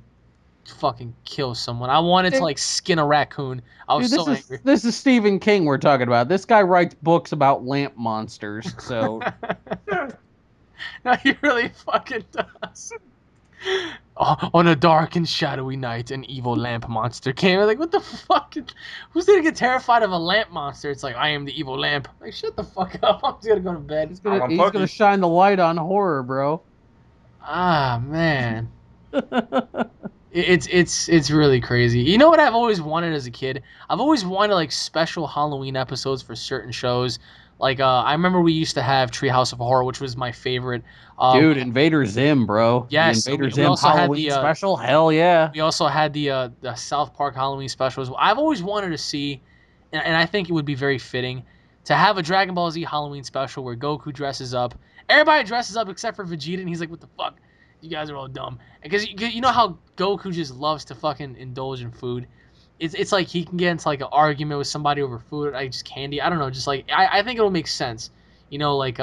fucking kill someone. I wanted to like skin a raccoon. I was Dude, so angry. This is Stephen King we're talking about. This guy writes books about lamp monsters, so No, he really fucking does. Oh, on a dark and shadowy night, an evil lamp monster came. I'm like, what the fuck? Who's gonna get terrified of a lamp monster? It's like, I am the evil lamp. Like, shut the fuck up. I'm just gonna go to bed. he's gonna shine the light on horror, bro. Ah, man. It's really crazy. You know what I've always wanted as a kid? I've always wanted like special Halloween episodes for certain shows. Like I remember we used to have Treehouse of Horror, which was my favorite. Dude, Invader Zim, bro. Yes, the Invader we Zim also had Halloween the, special. Hell yeah. We also had the South Park Halloween specials. I've always wanted to see, and I think it would be very fitting to have a Dragon Ball Z Halloween special where Goku dresses up. Everybody dresses up except for Vegeta, and he's like, "What the fuck? You guys are all dumb." Because you know how Goku just loves to fucking indulge in food. It's like he can get into like an argument with somebody over food, like just candy. I don't know, just like I think it'll make sense. You know, like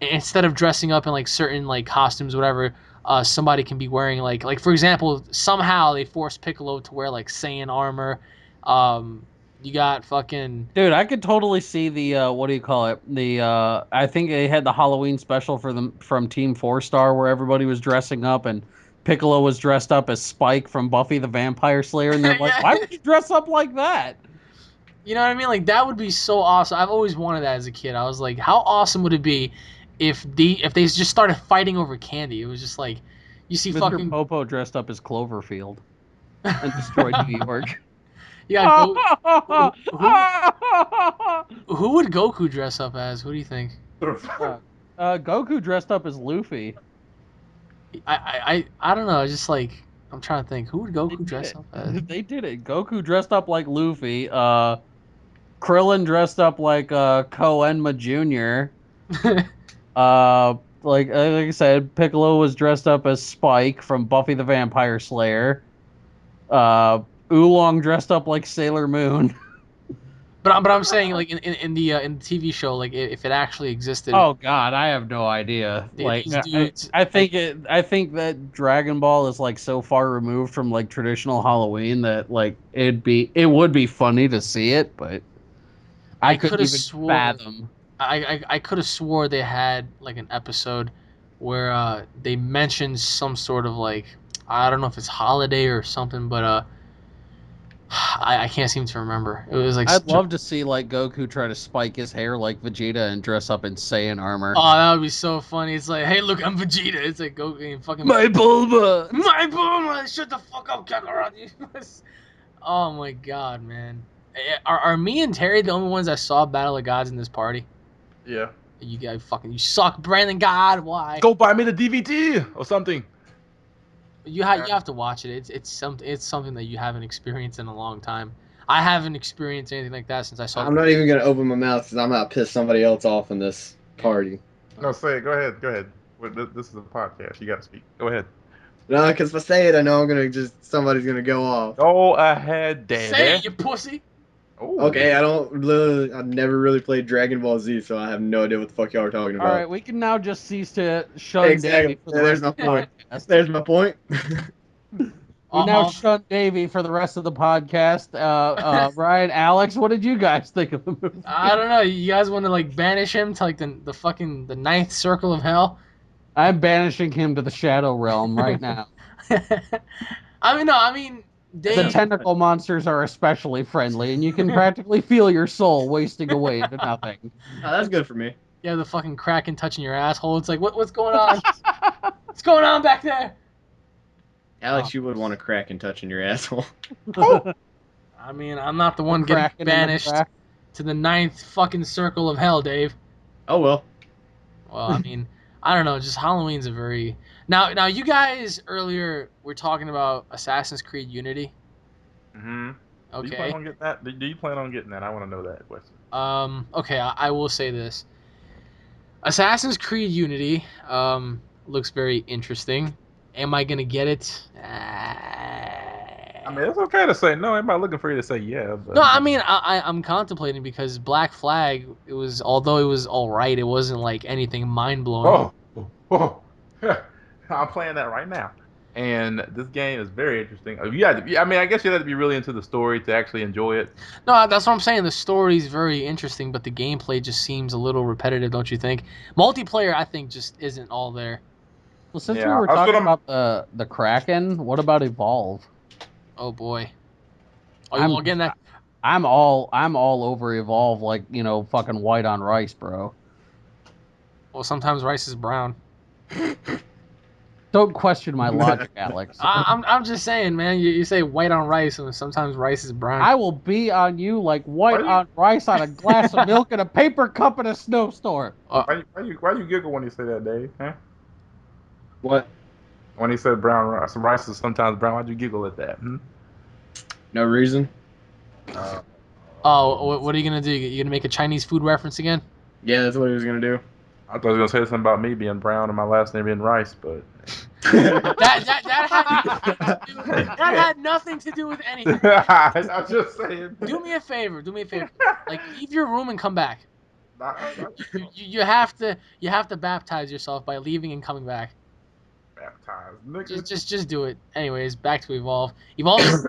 instead of dressing up in like certain like costumes, whatever, somebody can be wearing like for example, somehow they forced Piccolo to wear like Saiyan armor. You got fucking Dude, I could totally see the what do you call it? The I think they had the Halloween special for them from Team 4-Star where everybody was dressing up and Piccolo was dressed up as Spike from Buffy the Vampire Slayer, and they're like, Yeah. "Why would you dress up like that?" You know what I mean? Like that would be so awesome. I've always wanted that as a kid. I was like, how awesome would it be if they just started fighting over candy. It was just like you see Mr. fucking Popo dressed up as Cloverfield and destroyed New York. yeah. Who would Goku dress up as? Who do you think? Goku dressed up as Luffy. I don't know. It's just like I'm trying to think. Who would They Goku did dress it. up as? They did it. Goku dressed up like Luffy. Krillin dressed up like Koenma Jr. Like I said, Piccolo was dressed up as Spike from Buffy the Vampire Slayer. Oolong dressed up like Sailor Moon. But I'm saying like in the TV show, like if it actually existed. Oh God, I have no idea. Like These dudes, I think that Dragon Ball is like so far removed from like traditional Halloween that like it would be funny to see it, but I couldn't could have even swore fathom. I could have swore they had like an episode where they mentioned some sort of like I don't know if it's holiday or something, but I can't seem to remember. It was like I'd love to see like Goku try to spike his hair like Vegeta and dress up in Saiyan armor. oh, that would be so funny. It's like, hey, look, I'm Vegeta. It's like Goku and fucking My Bulma. my Bulma. Shut the fuck up, Kakarot. Oh my god, man. Are me and Terry the only ones that saw Battle of Gods in this party? Yeah. You guys you suck, Brandon. God, why? Go buy me the DVD or something. You have to watch it. It's something that you haven't experienced in a long time. I haven't experienced anything like that since I saw. I'm not even gonna open my mouth because I'm about to piss somebody else off in this party. No, say it. Go ahead. Go ahead. This is a podcast. You got to speak. Go ahead. No, because if I say it, I know I'm gonna somebody's gonna go off. Go ahead, Daddy. Say it, you pussy. Ooh. Okay, I've never really played Dragon Ball Z, so I have no idea what the fuck y'all are talking about. All right, we can now just cease to shun Exactly. Davey for the There's rest my of the point. podcast. There's my point. We now shun Davey for the rest of the podcast. Ryan, Alex, what did you guys think of the movie? I don't know. You guys want to like banish him to like the fucking the ninth circle of hell? I'm banishing him to the Shadow Realm right now. I mean, The Dave. tentacle monsters are especially friendly, and you can practically feel your soul wasting away into nothing. Oh, that's good for me. Yeah, the fucking Kraken touching your asshole. It's like, what's going on? What's going on back there? Alex, you would want a Kraken touching your asshole. I mean, I'm not the one The getting Kraken in the banished crack. to the ninth fucking circle of hell, Dave. Oh well. Well, I mean, I don't know. Just Halloween's a very now. You guys earlier were talking about Assassin's Creed Unity. Mm-hmm. Okay. Do you plan on getting that? Do you plan on getting that? I want to know that question. Okay. I will say this. Assassin's Creed Unity looks very interesting. Am I gonna get it? I mean, it's okay to say no. Everybody looking for you to say yeah. But... No, I mean I'm contemplating because Black Flag. Although it was all right, it wasn't like anything mind blowing. Oh. I'm playing that right now, and this game is very interesting. I mean, I guess you have to be really into the story to actually enjoy it. No, that's what I'm saying. The story's very interesting, but the gameplay just seems a little repetitive, don't you think? Multiplayer, I think, just isn't all there. Well, since Yeah, we were that's what talking I'm- about the Kraken, what about Evolve? Oh boy. Are you all getting that? I'm all over Evolve, like fucking white on rice, bro. Well, sometimes rice is brown. Don't question my logic, Alex. I'm just saying, man. You say white on rice, and sometimes rice is brown. I will be on you like white on rice on a glass of milk in a paper cup in a snowstorm. Why you giggle when you say that, Dave? Huh? What? When he said brown rice, some rice is sometimes brown. Why'd you giggle at that? No reason. Oh, what are you gonna do? You gonna make a Chinese food reference again? Yeah, that's what he was gonna do. I thought he was gonna say something about me being brown and my last name being Rice, but that had nothing to do with anything. I'm just saying. Do me a favor. Like, leave your room and come back. You have to baptize yourself by leaving and coming back. Baptized, nigga. Just do it. Anyways, back to Evolve. Evolve.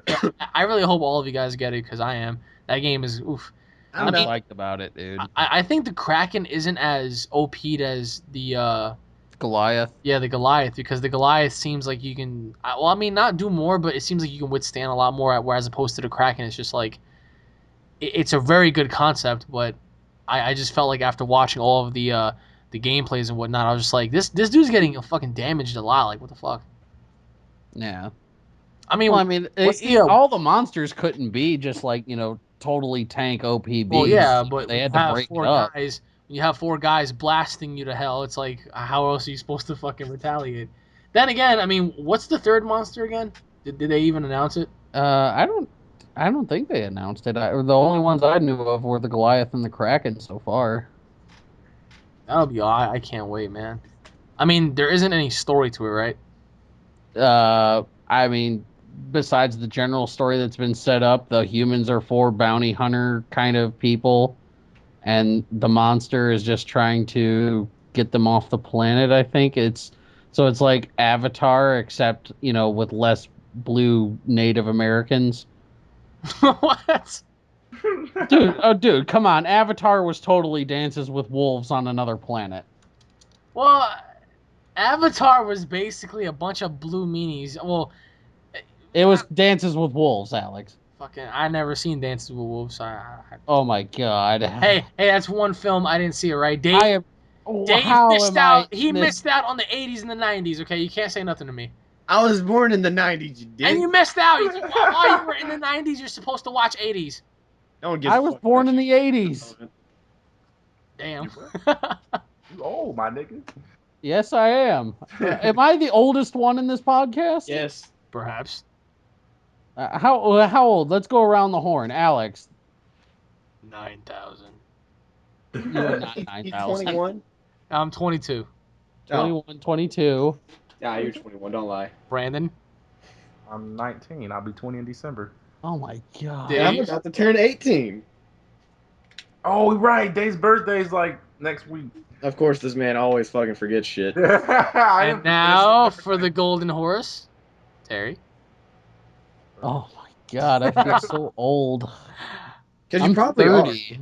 I really hope all of you guys get it because I am. That game is oof. I'm psyched about it, dude. I think the Kraken isn't as OP'd as the Goliath. Yeah, the Goliath, because the Goliath seems like you can. Well, I mean, not do more, but it seems like you can withstand a lot more. Whereas opposed to the Kraken, it's just like it's a very good concept, but I just felt like after watching all of the the gameplays and whatnot, I was just like, this dude's getting fucking damaged a lot. Like, what the fuck? Yeah. I mean, Well, I mean, what's the all the monsters couldn't be just like, totally tank OPBs. well, yeah, but They when had you to have break it four up. guys, when you have four guys blasting you to hell, it's like, how else are you supposed to fucking retaliate? Then again, I mean, what's the third monster again? Did they even announce it? I don't think they announced it. The only ones I knew of were the Goliath and the Kraken so far. That'll be all. I can't wait, man. I mean, there isn't any story to it, right? I mean, besides the general story that's been set up, the humans are four bounty hunter kind of people, and the monster is just trying to get them off the planet. I think it's like Avatar, except with less blue Native Americans. What? Dude, come on! Avatar was totally Dances with Wolves on another planet. Well, Avatar was basically a bunch of blue meanies. Well, It was Dances with Wolves, Alex. fucking, I never seen Dances with Wolves. Oh my god! Hey, that's one film I didn't see it. Right, Dave. I am. Dave How missed am I? out. He missed out on the '80s and the '90s. Okay, you can't say nothing to me. I was born in the '90s, you dick. And you missed out. While you were in the '90s, you're supposed to watch '80s. Don't give a I was fuck born about in you. the '80s. Damn. You old, my nigga. Yes, I am. Am I the oldest one in this podcast? Yes. Perhaps. How old? Let's go around the horn. Alex, 9,000. you are not You 9,000. 21? I'm 22. 21, 22. Nah, you're 21. Don't lie. Brandon. I'm 19. I'll be 20 in December. Oh my god. Dave. And I'm about to turn 18. Oh, right. Dave's birthday's like next week. Of course, this man always fucking forgets shit. And now for the golden horse, Terry. Oh my god, I feel so old. Because you I'm probably 30.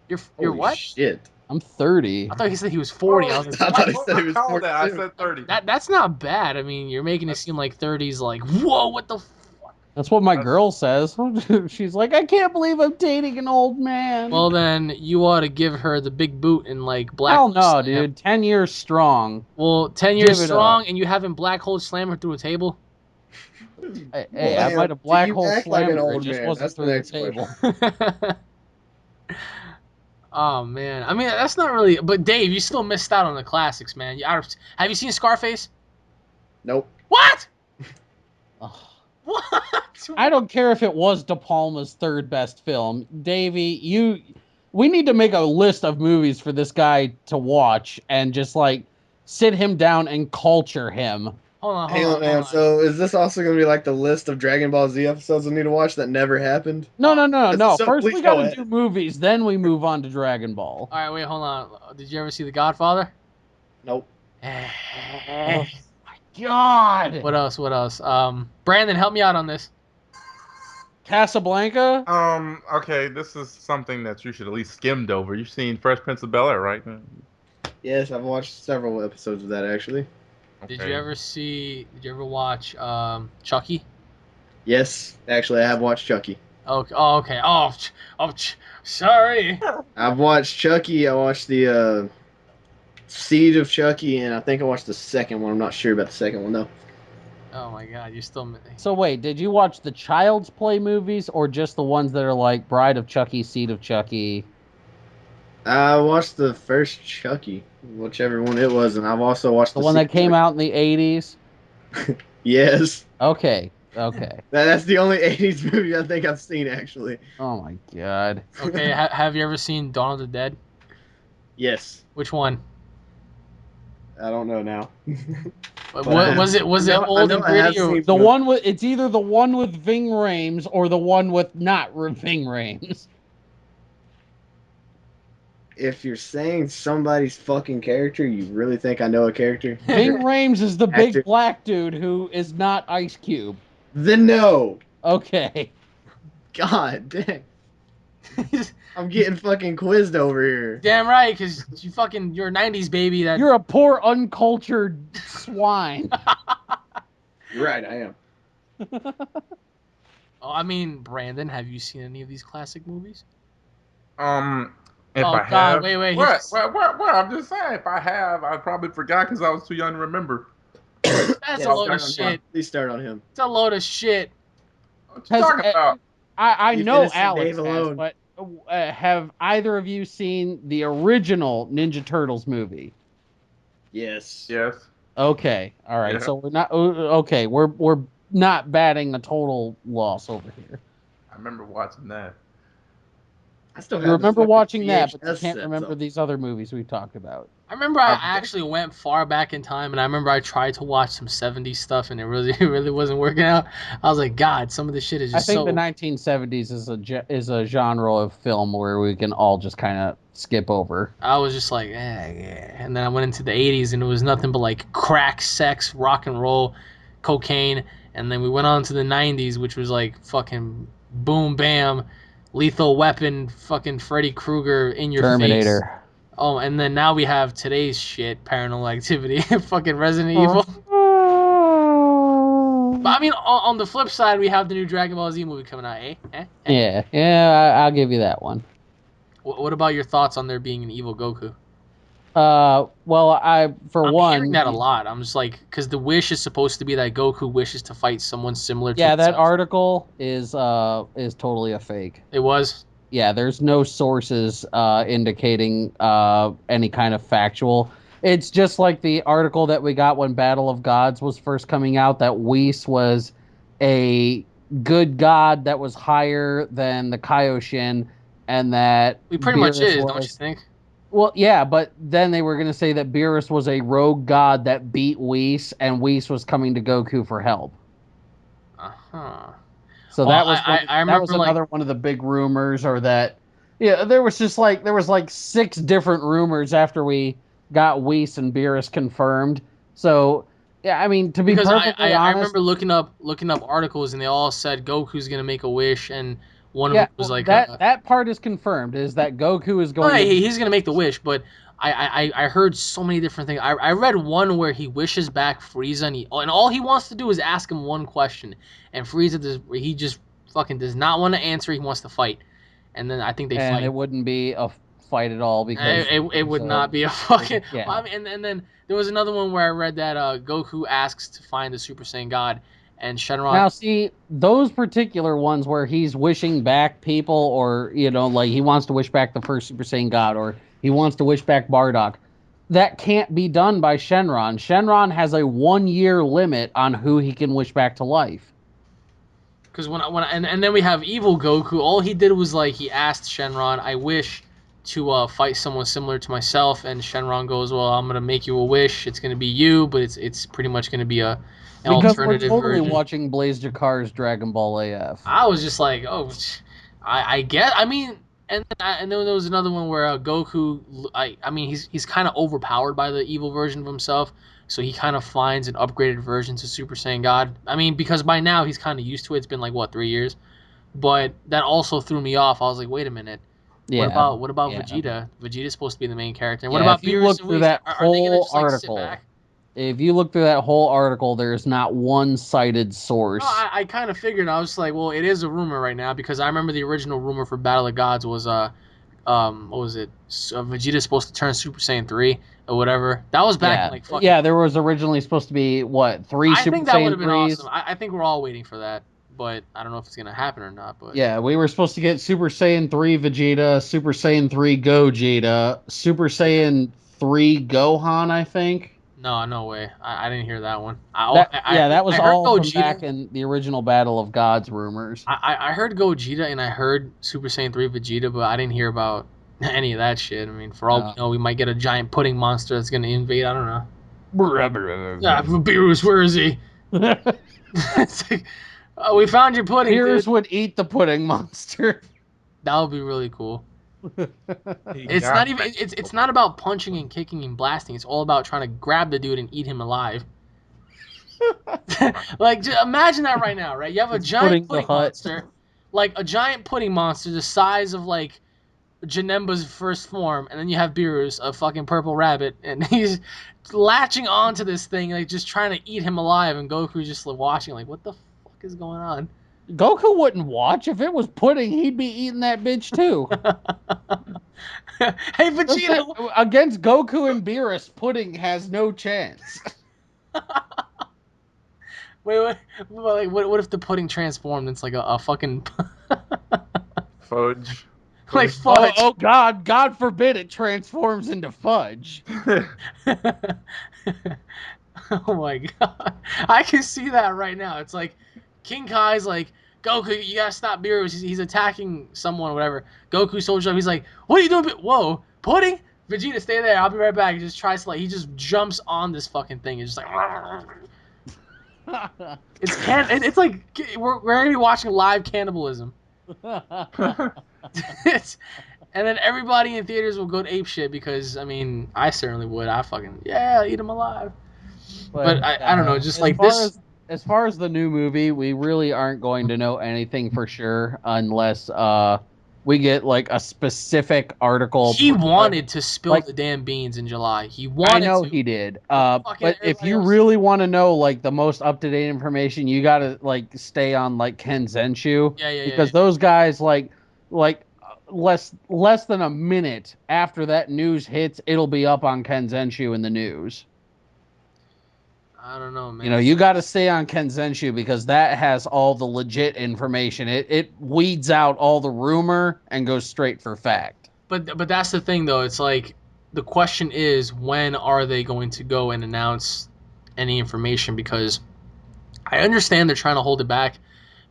You're are. Holy what? shit. I'm 30. I thought he said he was 40. I was like, I thought he what? said he was I called that. I 42. said 30. That's not bad. I mean, you're making it seem like 30's like, whoa, what the fuck? That's what my girl says. She's like, I can't believe I'm dating an old man. Well, then you ought to give her the big boot and like black. Hell no, slam. dude. 10 years strong. Well, 10 Give years it strong, and you haven't black hole slam her through a table. Hey, I Well, might have black you hole act like slammed an her. It old just man. wasn't That's the through the next table. Oh man, I mean that's not really. But Dave, you still missed out on the classics, man. Have you seen Scarface? Nope. What? Ugh. What? I don't care if it was De Palma's third best film. Davey, we need to make a list of movies for this guy to watch and just like sit him down and culture him. Hold on, Hang on, man. So is this also going to be like the list of Dragon Ball Z episodes I need to watch that never happened? No. So First please we go gotta ahead. do movies, then we move on to Dragon Ball. All right, wait, hold on. Did you ever see The Godfather? Nope. Oh my god! What else? What else? Brandon, help me out on this. Casablanca? Okay, this is something that you should at least skimmed over. You've seen Fresh Prince of Bel-Air, right? Yes, I've watched several episodes of that actually. Did you ever watch Chucky? Yes, actually, I have watched Chucky. Okay. Oh, okay. Sorry. I've watched Chucky. I watched the Seed of Chucky, and I think I watched the second one. I'm not sure about the second one though. Oh my God, you're still. So wait, did you watch the Child's Play movies or just the ones that are like Bride of Chucky, Seed of Chucky? I watched the first Chucky, whichever one it was, and I've also watched The the one Seed that of came Chucky. out in the 80s? Yes, Okay. that's the only '80s movie I think I've seen actually. Oh my god. Okay. Have you ever seen Dawn of the Dead? Yes, Which one? I don't know now. What was it? Was it I old know and I have gritty or? seen- The one with it's either the one with Ving Rhames or the one with not Ving Rhames. If you're saying somebody's fucking character, you really think I know a character? Ving Rhames is the Actor. big black dude who is not Ice Cube. Then no. Okay. God damn. I'm getting fucking quizzed over here. Damn right, because you're a '90s baby. That You're a poor uncultured swine. You're right, I am. Oh, I mean, Brandon, have you seen any of these classic movies? If Oh I God, have, wait, what? I'm just saying, if I have, I probably forgot because I was too young to remember. That's a Yeah, load of start on him. shit. Please start on him. It's a load of shit. What you Has talking about? I Leave know innocent Alex Dave has, alone. but have either of you seen the original Ninja Turtles movie? Yes. Yes. Okay, all right. Yeah. So we're not okay. We're not batting a total loss over here. I remember watching that. I still You have the remember fucking watching that, but you VHS can't set, remember though. these other movies we talked about. I remember I I- actually went far back in time, and I remember I tried to watch some '70s stuff, and it really wasn't working out. I was like, God, some of this shit is I just think the so. 1970s is a genre of film where we can all just kind of skip over. I was just like, yeah. And then I went into the '80s, and it was nothing but like crack, sex, rock and roll, cocaine, and then we went on to the '90s, which was like fucking boom, bam, Lethal Weapon, fucking Freddy Krueger in your face. Terminator. Oh, and then now we have today's shit, Paranormal Activity, fucking Resident Evil. But I mean, on the flip side, we have the new Dragon Ball Z movie coming out. Yeah, I'll give you that one. What about your thoughts on there being an evil Goku? Well, for I'm one, hearing that a lot. I'm just like, because the wish is supposed to be that Goku wishes to fight someone similar to yeah, that himself. article is totally a fake. It was. Yeah, there's no sources indicating any kind of factual. It's just like the article that we got when Battle of Gods was first coming out, that Whis was a good god that was higher than the Kaioshin, and that We pretty much Beerus is, don't you was. think? Well, yeah, but then they were going to say that Beerus was a rogue god that beat Whis, and Whis was coming to Goku for help. Uh-huh. So Well, that was I that remember was like, another one of the big rumors, or that yeah, there was like 6 different rumors after we got Whis and Beerus confirmed. So yeah, I mean, to be because perfectly I honest, remember looking up articles, and they all said Goku's gonna make a wish, and one of yeah, them was like, that part is confirmed, is that Goku is oh, going yeah, to he's gonna make the wish, but I heard so many different things. I read one where he wishes back Frieza, and all he wants to do is ask him one question, and he just fucking does not want to answer. He wants to fight, and then I think they and it fight. wouldn't be a fight at all because It would Frieza- not be a fucking. yeah. Well, I mean, and then there was another one where I read that Goku asks to find the Super Saiyan God, and Shenron. Now, see, those particular ones where he's wishing back people, or, like he wants to wish back the first Super Saiyan God, or he wants to wish back Bardock, that can't be done by Shenron. Shenron has a 1-year limit on who he can wish back to life. Because and then we have evil Goku. All he did was like he asked Shenron, "I wish to fight someone similar to myself," and Shenron goes, "Well, I'm gonna make you a wish. It's gonna be you, but it's pretty much gonna be an Because we're alternative totally version." watching Blaze Jakar's Dragon Ball AF. I was just like, "Oh, I guess." I mean, and then there was another one where Goku. I mean, he's kind of overpowered by the evil version of himself. So he kind of finds an upgraded version to Super Saiyan God. I mean, because by now he's kind of used to it. It's been like what, 3 years? But that also threw me off. I was like, wait a minute. Yeah. What about Yeah. Vegeta? Vegeta's supposed to be the main character. And what Yeah, about if you Beerus look and through Whis? that Are they gonna whole just like sit article, back? there's not one cited source. No, I kind of figured. I was like, well, it is a rumor right now because I remember the original rumor for Battle of Gods was what was it? Vegeta's supposed to turn Super Saiyan 3 or whatever. That was back in like fucking. Yeah, there was originally supposed to be what, 3 I Super think that would Saiyan have been 3s? awesome. I think we're all waiting for that, but I don't know if it's gonna happen or not. But Yeah, we were supposed to get Super Saiyan 3 Vegeta, Super Saiyan 3 Gogeta, Super Saiyan 3 Gohan, I think. no way. I didn't hear that one. That was I heard all from back Gogeta. in the original Battle of Gods rumors. I heard Gogeta and I heard Super Saiyan 3 Vegeta, but I didn't hear about any of that shit. I mean, for all we know, we might get a giant pudding monster that's gonna invade. I don't know. Yeah, Beerus, where is he? It's like, oh, we found your pudding, Beerus dude. would eat the pudding monster. That would be really cool. He It's got not even. that. It's not about punching and kicking and blasting. It's all about trying to grab the dude and eat him alive. Like, imagine that right now, right? You have a It's giant Pudding the pudding Hut. monster, like a giant pudding monster the size of like Janemba's first form, and then you have Beerus, a fucking purple rabbit, and he's latching onto this thing, like just trying to eat him alive, and Goku's just like, watching, like, what the fuck is going on? Goku wouldn't watch. If it was pudding, he'd be eating that bitch too. Hey, Vegeta. Against Goku and Beerus, Pudding has no chance. Wait, what if the pudding transformed into like a fucking Fudge. like Oh, fudge? oh God, God forbid it transforms into fudge. Oh my god, I can see that right now. It's like King Kai's like, Goku, you gotta stop Beerus. He's attacking someone or whatever. Goku soldiers up. He's like, what are you doing? Whoa, pudding. Vegeta, stay there. I'll be right back. He just tries to like, he just jumps on this fucking thing. It's just like, it's like we're gonna be watching live cannibalism. It's, and then everybody in theaters will go to ape shit because I mean I certainly would. I fucking eat them alive. But I don't know, just as like far this. as far as the new movie, we really aren't going to know anything for sure unless we get like a specific article. He wanted to spill like the damn beans in July. He I wanted know to. he did. Fucking But if everybody you else. really want to know like the most up to date information, you gotta like stay on like Ken Zenshu Yeah. because those guys like less than a minute after that news hits, it'll be up on Ken Zenshu in the news. I don't know, man. You know, you got to stay on Ken Zenshu because that has all the legit information. It weeds out all the rumor and goes straight for fact. But that's the thing though. It's like the question is when are they going to go and announce any information? Because I understand they're trying to hold it back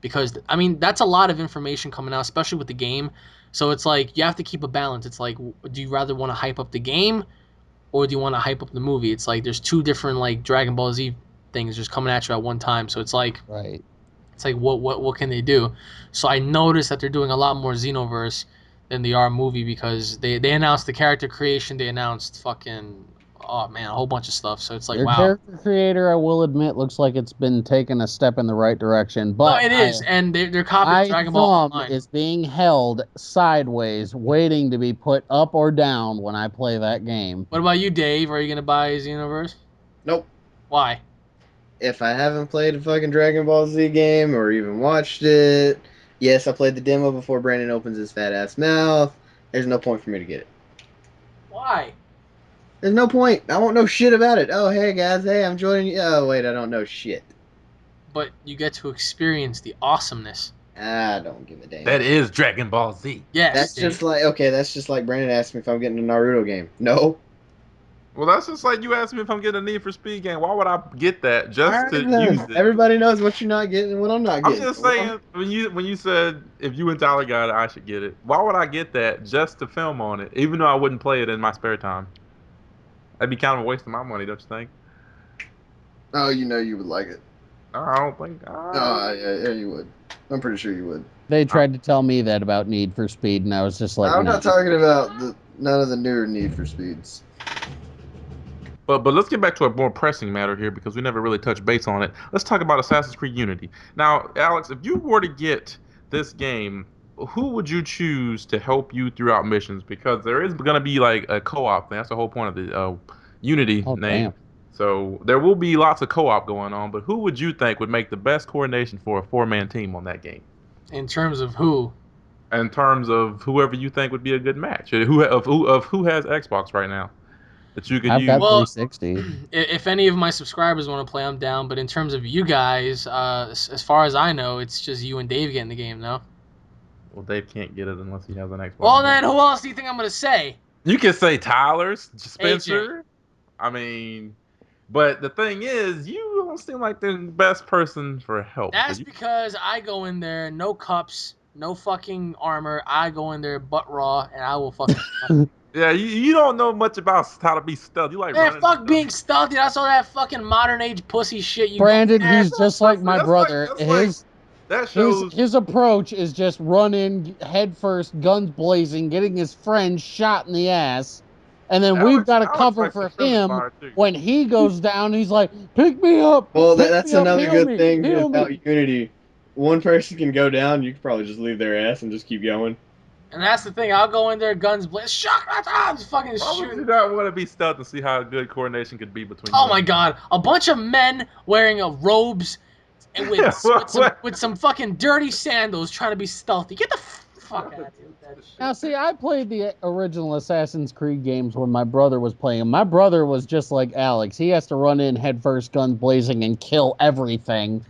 because I mean that's a lot of information coming out, especially with the game. So it's like you have to keep a balance. It's like, do you rather want to hype up the game or do you want to hype up the movie? It's like there's two different like Dragon Ball Z things just coming at you at one time. So it's like Right. what can they do? So I noticed that they're doing a lot more Xenoverse than they are movie because they announced the character creation, they announced fucking oh man, a whole bunch of stuff. So it's like Their wow. character creator, I will admit, looks like it's been taking a step in the right direction. No, But it is, and they're copying my Dragon Ball thumb Online. is being held sideways, waiting to be put up or down when I play that game. What about you, Dave? Are you gonna buy Xenoverse? Nope. Why? If I haven't played a fucking Dragon Ball Z game or even watched it, yes, I played the demo before Brandon opens his fat ass mouth. There's no point for me to get it. Why? There's no point. I won't know shit about it. Oh, hey guys, hey, I'm joining you. Oh, wait, I don't know shit. But you get to experience the awesomeness. I don't give a damn. That is Dragon Ball Z. Yes. That's Dave. just like, okay, that's just like Brandon asked me if I'm getting a Naruto game. No. Well, that's just like you asked me if I'm getting a Need for Speed game. Why would I get that just Alright, to then. use it? Everybody knows what you're not getting and what I'm not I'm getting. just saying when you said if you and Tyler got it, I should get it. Why would I get that just to film on it, even though I wouldn't play it in my spare time? That'd be kind of a waste of my money, don't you think? Oh, you know you would like it. I don't think. Yeah, you would. I'm pretty sure you would. They tried to tell me that about Need for Speed, and I was just like, I'm no. not talking about none of the newer Need for Speeds. But let's get back to a more pressing matter here because we never really touched base on it. Let's talk about Assassin's Creed Unity. Now, Alex, if you were to get this game, who would you choose to help you throughout missions? Because there is going to be like a co-op thing. That's the whole point of the Unity Oh, name. damn. So there will be lots of co-op going on. But who would you think would make the best coordination for a four-man team on that game? In terms of who? In terms of whoever you think would be a good match, who has Xbox right now that you could I've use. got Well, 360. If any of my subscribers want to play, I'm down. But in terms of you guys, as far as I know, it's just you and Dave getting the game, no? Well, Dave can't get it unless he has an Xbox. Well, then who else do you think I'm gonna say? You can say Tyler's, Spencer. I mean, but the thing is, you don't seem like the best person for help. That's because I go in there, no cups, no fucking armor. I go in there butt raw, and I will fucking. Yeah, you don't know much about how to be stealth. You like Man, running fuck and being stealthy. That's all that fucking modern age pussy shit. You Brandon, go in there, he's just like my That's brother. that shows. His approach is just run in head first, guns blazing, getting his friend shot in the ass, and then we've got to cover likes for the friendly him fire, too. when he goes down. He's like, "Pick me up." Well, pick that's me up, another heal good me, thing heal about me." Unity. One person can go down, you can probably just leave their ass and just keep going. and that's the thing. I'll go in there, guns blazing, shot, just fucking Why would you shooting. not want to be stealth and see how good coordination could be between? Oh you my and- god, a bunch of men wearing robes and with some fucking dirty sandals trying to be stealthy. Get the fuck out of here with that shit. Now, see, I played the original Assassin's Creed games when my brother was playing them. My brother was just like Alex. He has to run in headfirst, guns blazing, and kill everything.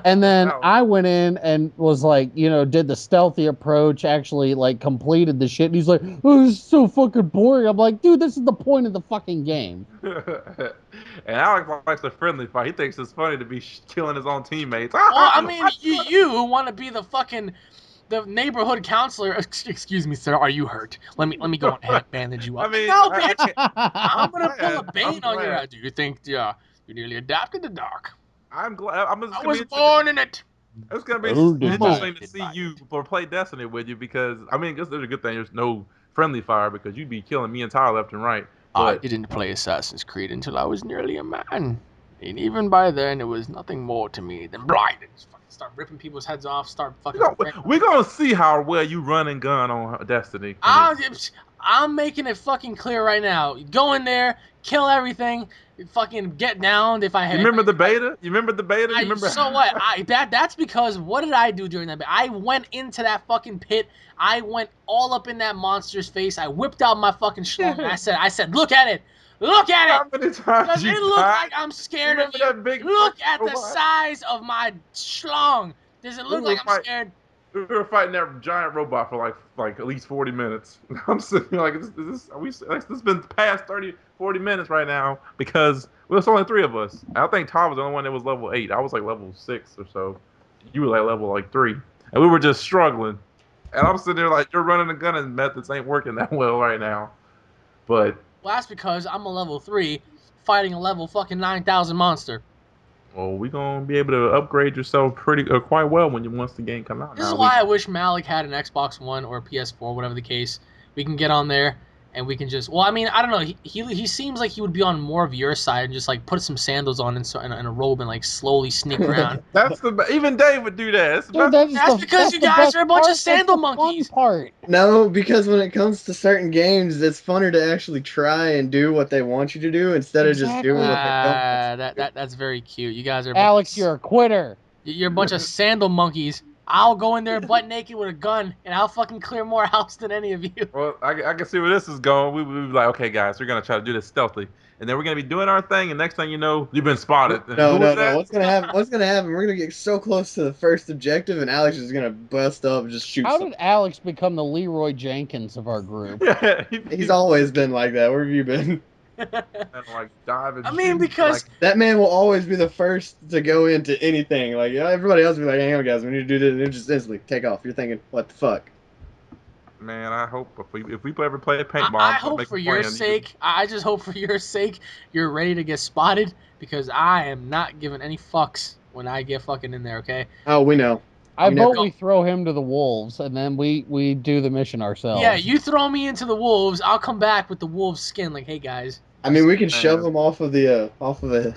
And then Wow. I went in and was like, did the stealthy approach, actually, like, completed the shit. And he's like, oh, this is so fucking boring. I'm like, dude, this is the point of the fucking game. And Alex likes a friendly fight. He thinks it's funny to be killing his own teammates. Well, I mean, you want to be the neighborhood counselor. Excuse me, sir. Are you hurt? Let me go ahead and bandage you up. I mean, no, bitch. I'm gonna pull a glad. Bane on your glad. head. Do you think you nearly adapted the dark? I'm glad. I was born in it. It's gonna be Owned it. interesting to see By you or play Destiny with you because I mean, I guess there's a good thing. There's no friendly fire because you'd be killing me entire left and right. I But didn't play Assassin's Creed until I was nearly a man, and even by then, it was nothing more to me than blinded. Just fucking start ripping people's heads off. Start fucking. we're gonna see how well you run and gun on Destiny. I'm making it fucking clear right now. Go in there, kill everything, fucking get down. If I had, You remember the beta? You remember the beta? You remember? So what? That's because what did I do during that beta? I went into that fucking pit. I went all up in that monster's face. I whipped out my fucking schlong. And I said, look at it. Look at How it. many times Does you it look died? like I'm scared of Remember you? that big Look fucking at the robot? size of my schlong. Does it look We like were I'm scared? We were fighting that giant robot for like at least 40 minutes. I'm sitting here like, this has been past 40 minutes right now because there's only 3 of us. I think Tom was the only one that was level 8. I was like level 6 or so. You were like level like 3. And we were just struggling. And I'm sitting there like, you're running a gun and methods ain't working that well right now. But Well, that's because I'm a level 3 fighting a level fucking 9,000 monster. well, we gonna be able to upgrade yourself quite well once the game come out. This is why I wish Malik had an Xbox One or a PS4, whatever the case. We can get on there and we can just. Well, I mean, I don't know. He seems like he would be on more of your side and just like put some sandals on and a robe and like slowly sneak around. Even Dave would do that. It's Dude, That's because you guys are a bunch of sandal monkeys. Part. No, because when it comes to certain games, it's funner to actually try and do what they want you to do instead of just doing what they don't. Want you to do. That's very cute. You guys are. Alex, you're a quitter. You're a bunch of sandal monkeys. I'll go in there butt naked with a gun, and I'll fucking clear more house than any of you. Well, I can see where this is going. We be like, okay, guys, we're gonna try to do this stealthy, and then we're gonna be doing our thing, and next thing you know, you've been spotted. No. What's gonna happen? We're gonna get so close to the first objective, and Alex is gonna bust up and just shoot. How did Alex become the Leroy Jenkins of our group? He's always been like that. Where have you been? And, like dive and I mean, shoot, because like, That man will always be the first to go into anything. Like everybody else will be like, "Hang on, guys, we need to do this," and it just instantly take off. You're thinking, "What the fuck?" man, I hope if we ever play paintball, I hope for your sake, I just hope for your sake, you're ready to get spotted because I am not giving any fucks when I get fucking in there. Okay? Oh, we know. I We vote never- we throw him to the wolves, and then we do the mission ourselves. Yeah, you throw me into the wolves, I'll come back with the wolves skin. Like, hey guys. I mean, we can shove them off of the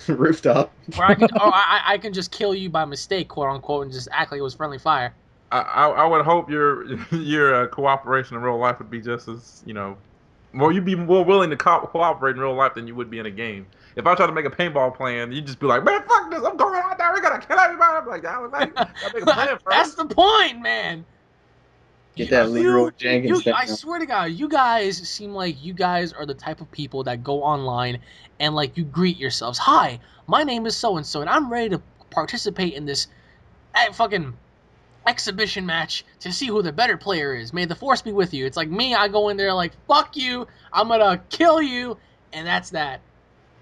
rooftop. Or I can just kill you by mistake, quote unquote, and just act like it was friendly fire. I would hope your cooperation in real life would be just as well. You'd be more willing to cooperate in real life than you would be in a game. If I try to make a paintball plan, you'd just be like, man, fuck this! I'm going out there. We're gonna kill everybody. I'm like, I make a plan first. That's the point, man. Get that Leroy Jenkins thing. I swear to God, you guys seem like you guys are the type of people that go online and like you greet yourselves. Hi, my name is so and so, and I'm ready to participate in this fucking exhibition match to see who the better player is. May the force be with you. It's like me. I go in there like, fuck you. I'm gonna kill you, and that's that.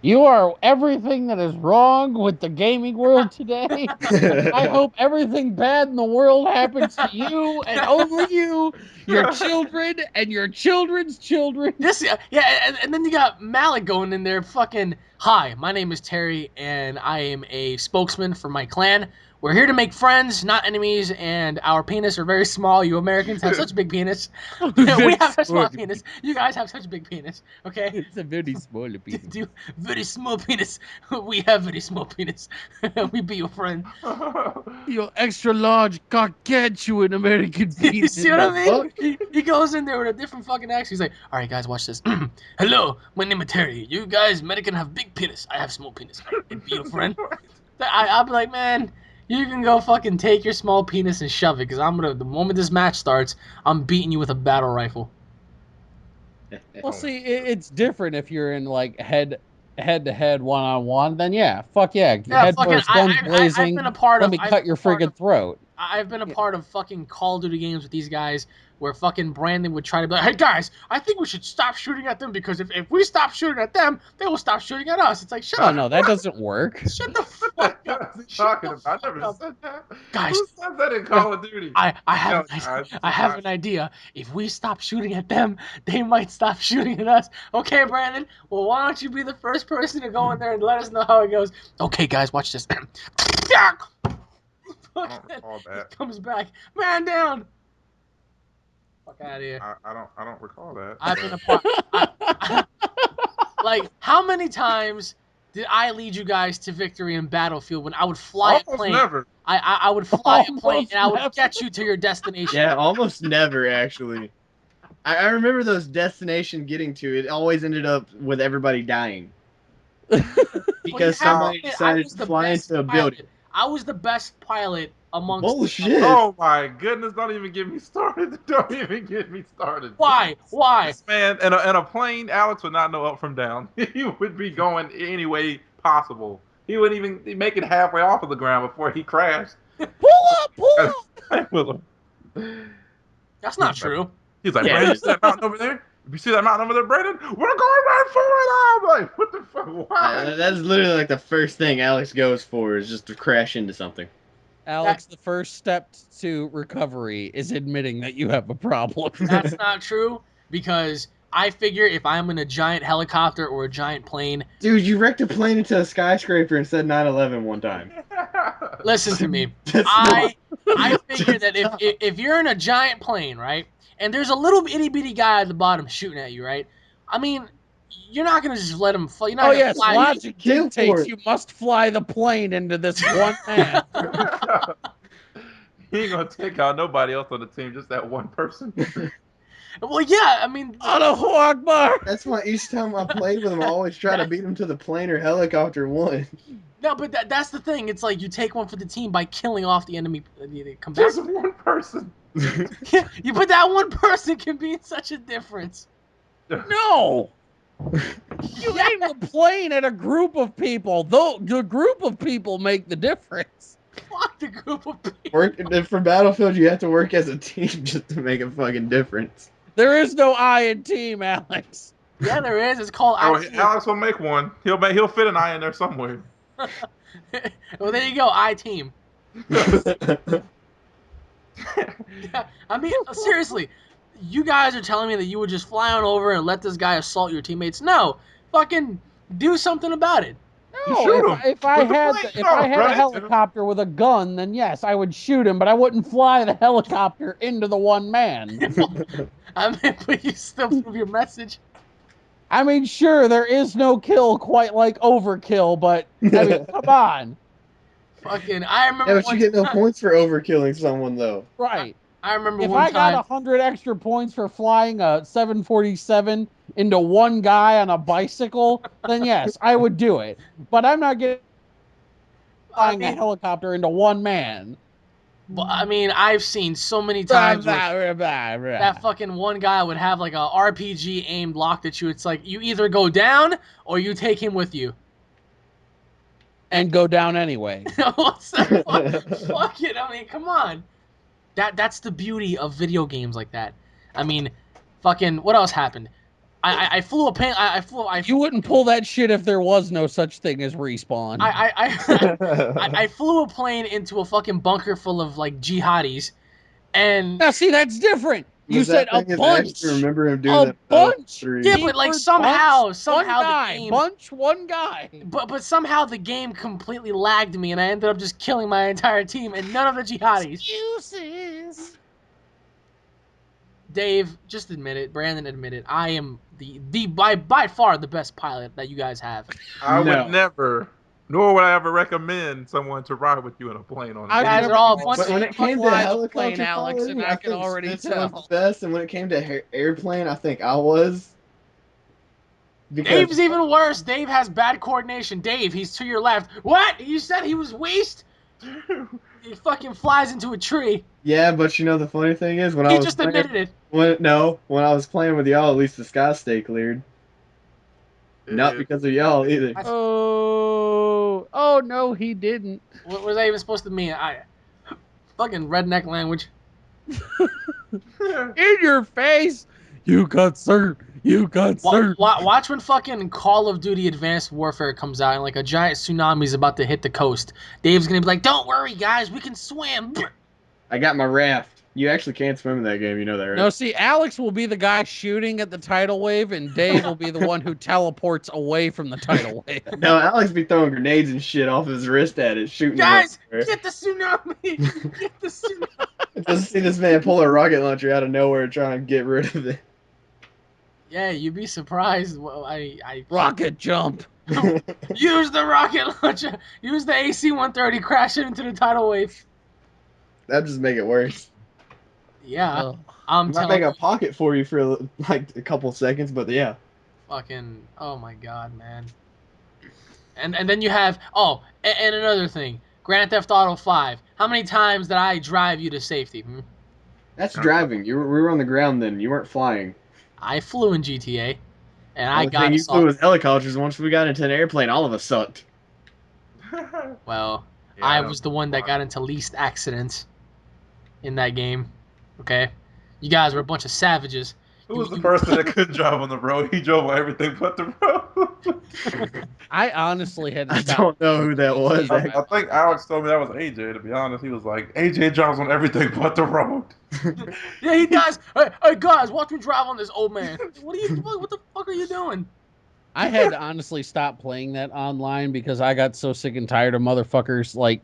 You are everything that is wrong with the gaming world today. I hope everything bad in the world happens to you and over you, your children, and your children's children. And then you got Malik going in there fucking, hi, my name is Terry, and I am a spokesman for my clan. We're here to make friends, not enemies, and our penis are very small. You Americans have such big penis. We have such small penis. You guys have such big penis, okay? It's a very small penis. Very small penis. We have very small penis. We be your friend. Your extra large gargantuan American You penis. see what I mean? He goes in there with a different fucking accent. He's like, all right, guys, watch this. Hello, my name is Terry. You guys, American, have big penis. I have small penis. I be your friend. I'll be like, man, You can go fucking take your small penis and shove it, because the moment this match starts, I'm beating you with a battle rifle. Well, see, it's different if you're in like head to head, 1-on-1. Then yeah, fuck yeah, Yeah, head fucking. first, guns blazing. I've been a part Let of. me I've cut been your a part friggin' of. throat. I've been a part of fucking Call of Duty games with these guys where fucking Brandon would try to be like, hey guys, I think we should stop shooting at them because if we stop shooting at them, they will stop shooting at us. It's like, shut Oh up. no, that doesn't work. Shut the What fuck the hell up. is he Shut talking the about? I fuck never up. said that. Guys, Who said that in Call of Duty? I have No, guys, I have an idea. If we stop shooting at them, they might stop shooting at us. Okay, Brandon. Well, why don't you be the first person to go in there and let us know how it goes? Okay, guys, watch this. I don't recall He that. comes back. Man down. Fuck out of here. I don't recall that. I've been a part. Like, how many times did I lead you guys to victory in Battlefield when I would fly a Almost plane? never. I would fly a plane Almost and I would never. get you to your destination. Yeah, almost never actually. I remember those destination getting to it always ended up with everybody dying Well, because you have somebody to admit, I decided was to the fly best into a pilot. building. I was the best pilot amongst. Bullshit. Oh my goodness! Don't even get me started. Don't even get me started. Why? Why? This man in a plane, Alex would not know up from down. He would be going any way possible. He wouldn't even make it halfway off of the ground before he crashed. Pull up. With him. That's not true. He's like, Yeah. Brandon, you see that mountain over there? You see that mountain over there, Brandon? We're going right for it. I'm like, what the fuck? Why? That's literally like the first thing Alex goes for is just to crash into something. Alex, the first step to recovery is admitting that you have a problem. That's not true because I figure if I'm in a giant helicopter or a giant plane, Dude, you wrecked a plane into a skyscraper and said 9/11 one time. listen to me. That's I not- figure that if you're in a giant plane, right, and there's a little itty bitty guy at the bottom shooting at you, right? I mean, you're not gonna just let him fly. You're not Oh gonna yes, fly. logic Kill for dictates it. you must fly the plane into this one man. He ain't gonna take out nobody else on the team, just that one person. Well, yeah, I mean, Allahu Akbar. That's why each time I played with him, I always try to beat him to the plane or helicopter one. no, but that's the thing. It's like you take one for the team by killing off the enemy. Come back. Just one person. You put that one person can be such a difference. No. You aim the plane at a group of people. Though the group of people make the difference. Fuck the group of people. For Battlefield, you have to work as a team just to make a fucking difference. There is no I in team, Alex. Yeah, there is. It's called Oh, IT. Alex will make one. He'll fit an eye in there somewhere. Well, there you go. I team. Yeah, I mean, seriously, you guys are telling me that you would just fly on over and let this guy assault your teammates? No, fucking do something about it. No, shoot him if I with the had plane. if No, I had run a into him. helicopter with a gun, then yes, I would shoot him, but I wouldn't fly the helicopter into the one man. I mean, but you still prove your message. I mean, sure, there is no kill quite like overkill, but I mean, come on, Fucking, I remember Yeah, but you one get no time. points for overkilling someone, though. right? I remember If one I got time. 100 extra points for flying a 747 into one guy on a bicycle, then yes, I would do it. But I'm not getting I flying a mean, helicopter into one man. I've seen so many times where that fucking one guy would have like a RPG aimed locked at you. It's like you either go down or you take him with you. And go down anyway. What's the fuck it? I mean, come on. That's the beauty of video games like that. I mean, fucking what else happened? I flew a plane. You wouldn't pull that shit if there was no such thing as respawn. I flew a plane into a fucking bunker full of like jihadis, and Now, see, that's different. You Was said that a thing is bunch. actually remember him doing A that in bunch. Battlefield 3. yeah, but like Keyword somehow bunch, the one guy. game, Bunch, one guy. but somehow the game completely lagged me, and I ended up just killing my entire team and none of the jihadis. Excuses. Dave, just admit it. Brandon, admit it. I am the by far the best pilot that you guys have. I No. would never, nor would I ever recommend someone to ride with you in a plane on I've guys never are all a even bunch But of when seen it you came to fly the helicopter plane, Alex, piloting, and I can think already Spencer was tell. the best, and when it came to airplane, I think I was. Because Dave's even worse. Dave has bad coordination. Dave, he's to your left. What? You said he was waste? He fucking flies into a tree. Yeah, but you know the funny thing is when I He was just playing, admitted it. when I was playing with y'all, at least the sky stay cleared. Not Yeah. because of y'all either. That's- Oh no, he didn't. What was that even supposed to mean? Fucking redneck language. In your face, you got cert. You got cert. Watch when fucking Call of Duty Advanced Warfare comes out and like a giant tsunami is about to hit the coast. Dave's gonna be like, "Don't worry, guys, we can swim." I got my raft. You actually can't swim in that game, you know that, right? No, see, Alex will be the guy shooting at the tidal wave, and Dave will be the one who teleports away from the tidal wave. No, Alex be throwing grenades and shit off his wrist at it, shooting Guys, it. get the tsunami! Get the tsunami! Just see this man pull a rocket launcher out of nowhere trying to get rid of it. Yeah, you'd be surprised. Well, I Rocket jump. use the rocket launcher. Use the AC-130. Crash it into the tidal wave. That'd just make it worse. Yeah, Ugh. I'm Might telling make you. a pocket for you for like a couple seconds, but yeah. Fucking, oh my god, man. And then you have, and another thing. Grand Theft Auto 5. How many times did I drive you to safety? That's driving. We were on the ground then. You weren't flying. I flew in GTA, and I Only got thing you flew assaulted. with helicopters. Once we got into an airplane, all of us sucked. Well, Yeah, I don't was the one that got into least accidents in that game. Okay? You guys were a bunch of savages. Who was the person that couldn't drive on the road? He drove on everything but the road. I honestly had to I stop. don't know who that was. I think Alex told me that was AJ. To be honest, he was like, AJ drives on everything but the road. Yeah, he does. Hey, guys, watch me drive on this old man. What the fuck are you doing? I had to honestly stop playing that online because I got so sick and tired of motherfuckers. Like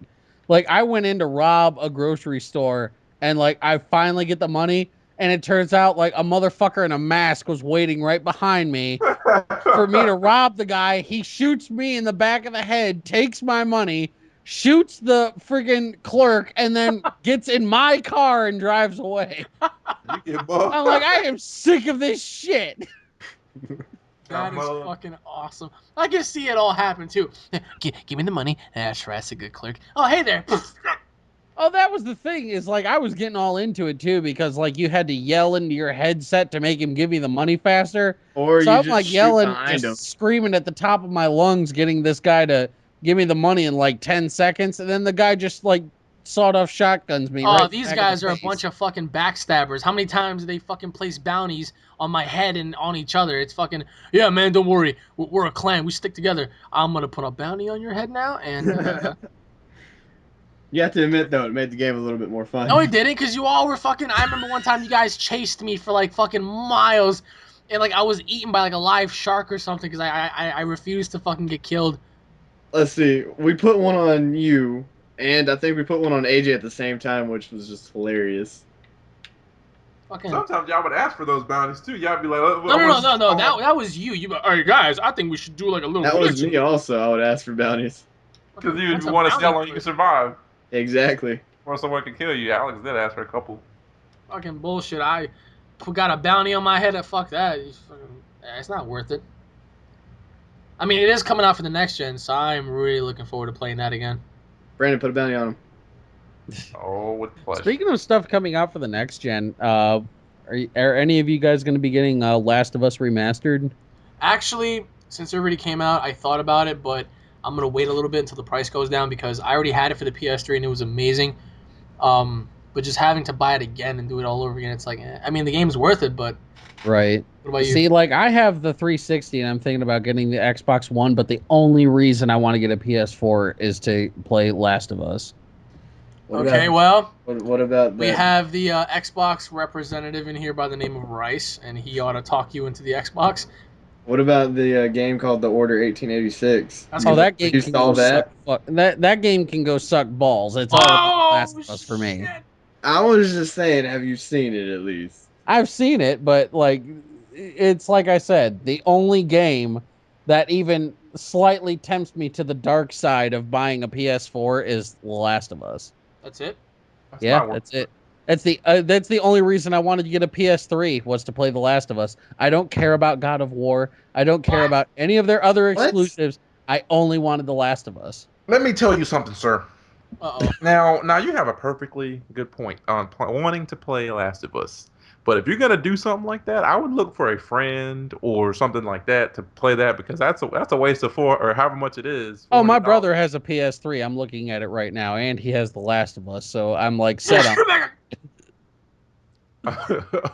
I went in to rob a grocery store and like I finally get the money and it turns out like a motherfucker in a mask was waiting right behind me for me to rob the guy. He shoots me in the back of the head, takes my money, shoots the friggin' clerk, and then gets in my car and drives away. You get buffed. I'm like, I am sick of this shit. That is fucking awesome. I can see it all happen too. Give me the money. That's right, that's a good clerk. Oh, hey there. Oh, that was the thing, is like I was getting all into it too because like you had to yell into your headset to make him give you the money faster. Or So you I'm just like shoot yelling, behind just him. screaming at the top of my lungs, getting this guy to give me the money in like 10 seconds, and then the guy just like sawed off shotguns me. Oh, Right these back guys in are the a bunch face. of fucking backstabbers. How many times do they fucking place bounties on my head and on each other? It's fucking, yeah, man, don't worry. We're a clan. We stick together. I'm going to put a bounty on your head now. And You have to admit, though, it made the game a little bit more fun. no, it didn't, because you all were fucking, I remember one time you guys chased me for like fucking miles. And like I was eaten by like a live shark or something because I refused to fucking get killed. Let's see. We put one on you, and I think we put one on AJ at the same time, which was just hilarious. Fucking. Sometimes y'all would ask for those bounties too. Y'all be like, No. That was you. You, hey guys, I think we should do like a little. That was mission. me also. I would ask for bounties. Because What's you a want to see how bounty long you can first? survive. Exactly. Or someone can kill you. Alex did ask for a couple. Fucking bullshit. I got a bounty on my head. Fuck that. It's not worth it. I mean, it is coming out for the next gen, so I'm really looking forward to playing that again. Brandon, put a bounty on him. Oh, with pleasure. Speaking of stuff coming out for the next gen, are any of you guys going to be getting Last of Us Remastered? Actually, since it already came out, I thought about it, but I'm gonna wait a little bit until the price goes down because I already had it for the PS3 and it was amazing. But just having to buy it again and do it all over again, it's like, I mean, the game's worth it, but Right. what about you? See, like I have the 360 and I'm thinking about getting the Xbox One, but the only reason I want to get a PS4 is to play Last of Us. Okay, well, What about we that? have the Xbox representative in here by the name of Rice, and he ought to talk you into the Xbox. What about the game called The Order 1886? That's Oh, that game You can saw go that? suck. That game can go suck balls. It's all about Last of Us for me. Shit. I was just saying, have you seen it at least? I've seen it, but like, it's like I said, the only game that even slightly tempts me to the dark side of buying a PS4 is The Last of Us. That's it. That's Yeah, not worth that's it. That's the only reason I wanted to get a PS3 was to play The Last of Us. I don't care about God of War. I don't care What? about any of their other What? exclusives. I only wanted The Last of Us. Let me tell you something, sir. Uh-oh. Now you have a perfectly good point on wanting to play Last of Us. But if you're gonna do something like that, I would look for a friend or something like that to play that because that's a waste of four or however much it is. Oh, my $400. brother has a PS3. I'm looking at it right now, and he has The Last of Us. So I'm like set on.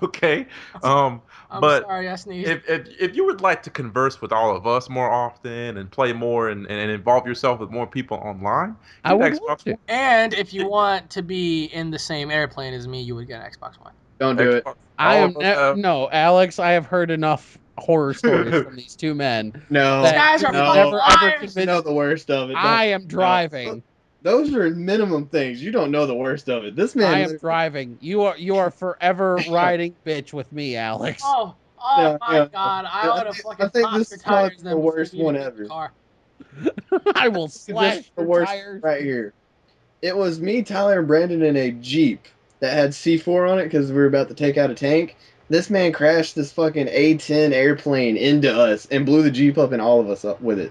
Okay. I'm But sorry, I sneezed. if you would like to converse with all of us more often and play more and involve yourself with more people online, I get would love Xbox to. One. And if you want to be in the same airplane as me, you would get an Xbox One. Don't do it. Xbox. I All am of us have. no, Alex. I have heard enough horror stories from these two men These No, that guys you are will fucking no. never ever liars. You know convince. the worst of it. I Don't. am No. driving. Those are minimum things. You don't know the worst of it. This I man. am driving. You are forever riding bitch with me, Alex. Oh No, my yeah. God! I ought to I fucking think pop this your is probably tires the then before worst we even one get in the ever. car. I will This slash is the your worst tires. right here. It was me, Tyler, and Brandon in a Jeep that had C4 on it because we were about to take out a tank. This man crashed this fucking A-10 airplane into us and blew the Jeep up and all of us up with it.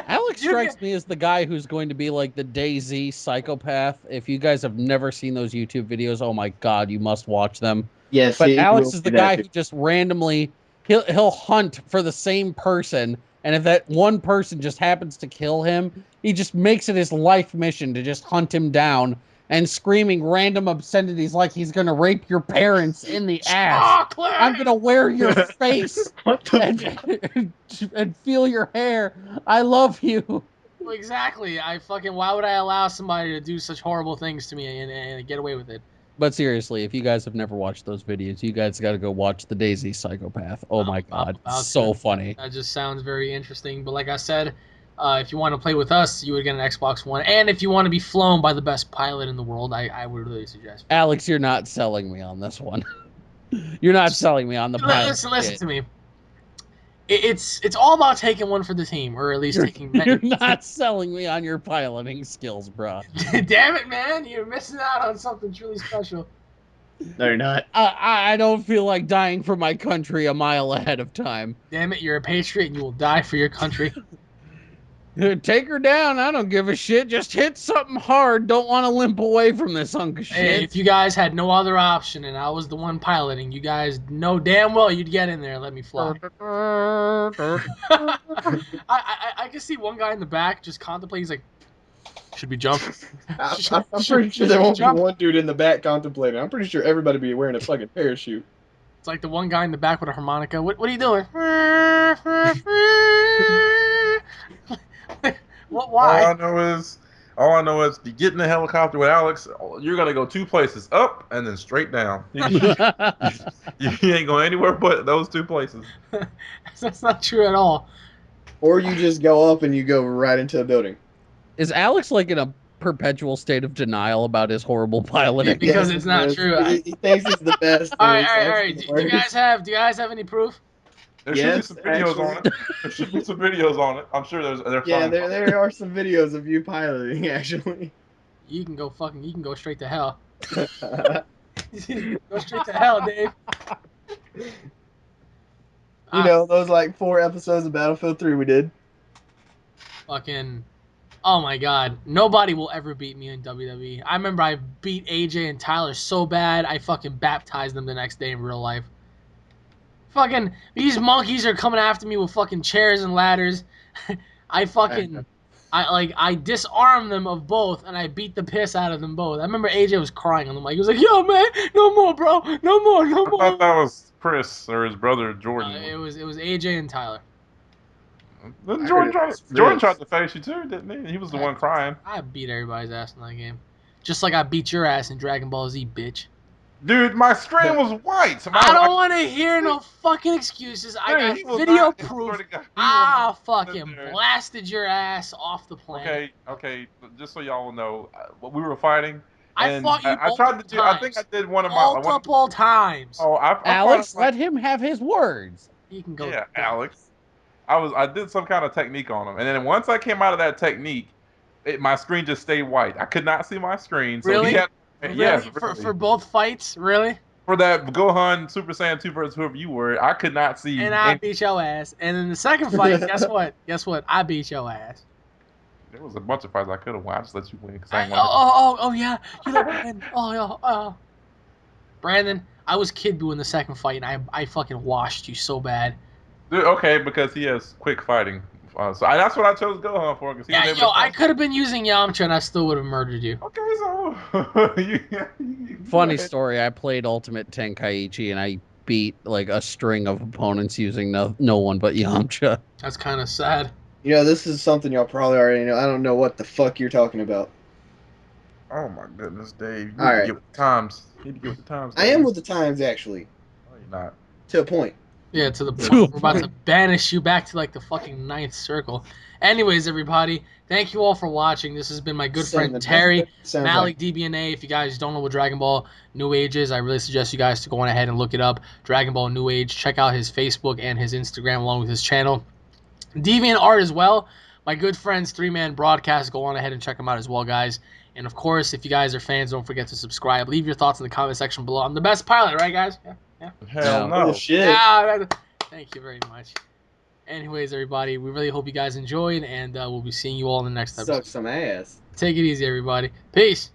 Alex You strikes get- me as the guy who's going to be like the DayZ psychopath. If you guys have never seen those YouTube videos, oh my god, you must watch them. Yes, But he Alex will is be the that guy dude. who just randomly he'll hunt for the same person, and if that one person just happens to kill him, he just makes it his life mission to just hunt him down and screaming random obscenities like he's gonna rape your parents in the ass. Chocolate. I'm gonna wear your face What the and feel your hair. I love you. Well, exactly. Why would I allow somebody to do such horrible things to me and get away with it? But seriously, if you guys have never watched those videos, you guys got to go watch the Daisy Psychopath. Oh my I'm god, about so to. funny. That just sounds very interesting. But like I said, if you want to play with us, you would get an Xbox One. And if you want to be flown by the best pilot in the world, I would really suggest. Alex, you're not selling me on this one. You're not selling me on the pilot. Listen to me. It's all about taking one for the team, or at least taking many. You're not selling me on your piloting skills, bro. Damn it, man! You're missing out on something truly special. No, you're not. I don't feel like dying for my country a mile ahead of time. Damn it, you're a patriot and you will die for your country. Take her down. I don't give a shit. Just hit something hard. Don't want to limp away from this hunk of Hey, shit. if you guys had no other option and I was the one piloting, you guys know damn well you'd get in there and let me fly. I can see one guy in the back just contemplating. He's like, should we jump? I'm pretty sure there won't be one dude in the back contemplating. I'm pretty sure everybody be wearing a fucking parachute. It's like the one guy in the back with a harmonica. What are you doing? What? Why? All I know is, if you get in the helicopter with Alex, you're gonna go two places, up and then straight down. You ain't going anywhere but those two places. That's not true at all. Or you just go up and you go right into a building. Is Alex like in a perpetual state of denial about his horrible piloting? Because Yes, it's not yes. true. He thinks it's the best. All and right, it's all right, all actually right. the Do you worst. do you guys have any proof? There should be Yes, some videos actually. on it. There should be some videos on it. I'm sure there's Yeah, some. there are some videos of you piloting actually. You can go straight to hell. Go straight to hell, Dave. You know, those like 4 episodes of Battlefield 3 we did. Fucking, oh my god, nobody will ever beat me in WWE. I remember I beat AJ and Tyler so bad I fucking baptized them the next day in real life. Fucking, these monkeys are coming after me with fucking chairs and ladders. I disarmed them of both and I beat the piss out of them both. I remember AJ was crying on the mic. He was like, "Yo man, no more, bro, no more, no I more." thought that was Chris or his brother Jordan. It was AJ and Tyler. Didn't I Jordan heard it was Jordan Chris. tried to face you too, didn't he? He was the one crying. I beat everybody's ass in that game. Just like I beat your ass in Dragon Ball Z, bitch. Dude, my screen was white. So I don't want to hear no fucking excuses. I got he will video not- proof. swear to God, he will I not sit fucking there. blasted your ass off the planet. Okay. Just so y'all know, we were fighting, I and fought you I tried to multiple do. I think I times. did one of my. Multiple times. Oh, I fought him Alex, let him have his words. You can go. yeah, Alex. I did some kind of technique on him, and then once I came out of that technique, my screen just stayed white. I could not see my screen. So Really? he had. Really? Yes, For really. both fights, really? For that Gohan Super Saiyan 2 versus whoever you were, I could not see. And I beat your ass. And in the second fight, guess what? Guess what? I beat your ass. There was a bunch of fights I could have won. I just let you win because I I, ain't oh, want oh, oh, yeah. You let me win. Oh, yeah. Oh. Brandon, I was Kid Buu in the second fight, and I fucking washed you so bad. Dude, okay, because he has quick fighting. That's what I chose Gohan for because he was Yeah, able yo, to I fight. could have been using Yamcha, and I still would have murdered you. Okay, so you go Funny ahead. story. I played Ultimate Tenkaichi and I beat like a string of opponents using no one but Yamcha. That's kind of sad. You know, this is something y'all probably already know. I don't know what the fuck you're talking about. Oh my goodness, Dave! You All need to right. get with the times. You need to get with the times. I Dave. am with the times, actually, No, you're not. to a point. Yeah, to the To point a we're about to point. banish you back to like the fucking ninth circle. Anyways, everybody, thank you all for watching. This has been my good friend Seven. Terry, That's what it sounds Malik like. DBNA. If you guys don't know what Dragon Ball New Age is, I really suggest you guys to go on ahead and look it up. Dragon Ball New Age. Check out his Facebook and his Instagram along with his channel. Deviant Art as well. My good friends, 3-Man Broadcast. Go on ahead and check them out as well, guys. And of course, if you guys are fans, don't forget to subscribe. Leave your thoughts in the comment section below. I'm the best pilot, right, guys? Yeah. Hell No. no. Bullshit. Thank you very much. Anyways, everybody, we really hope you guys enjoyed, and we'll be seeing you all in the next Suck episode. some ass. Take it easy, everybody. Peace.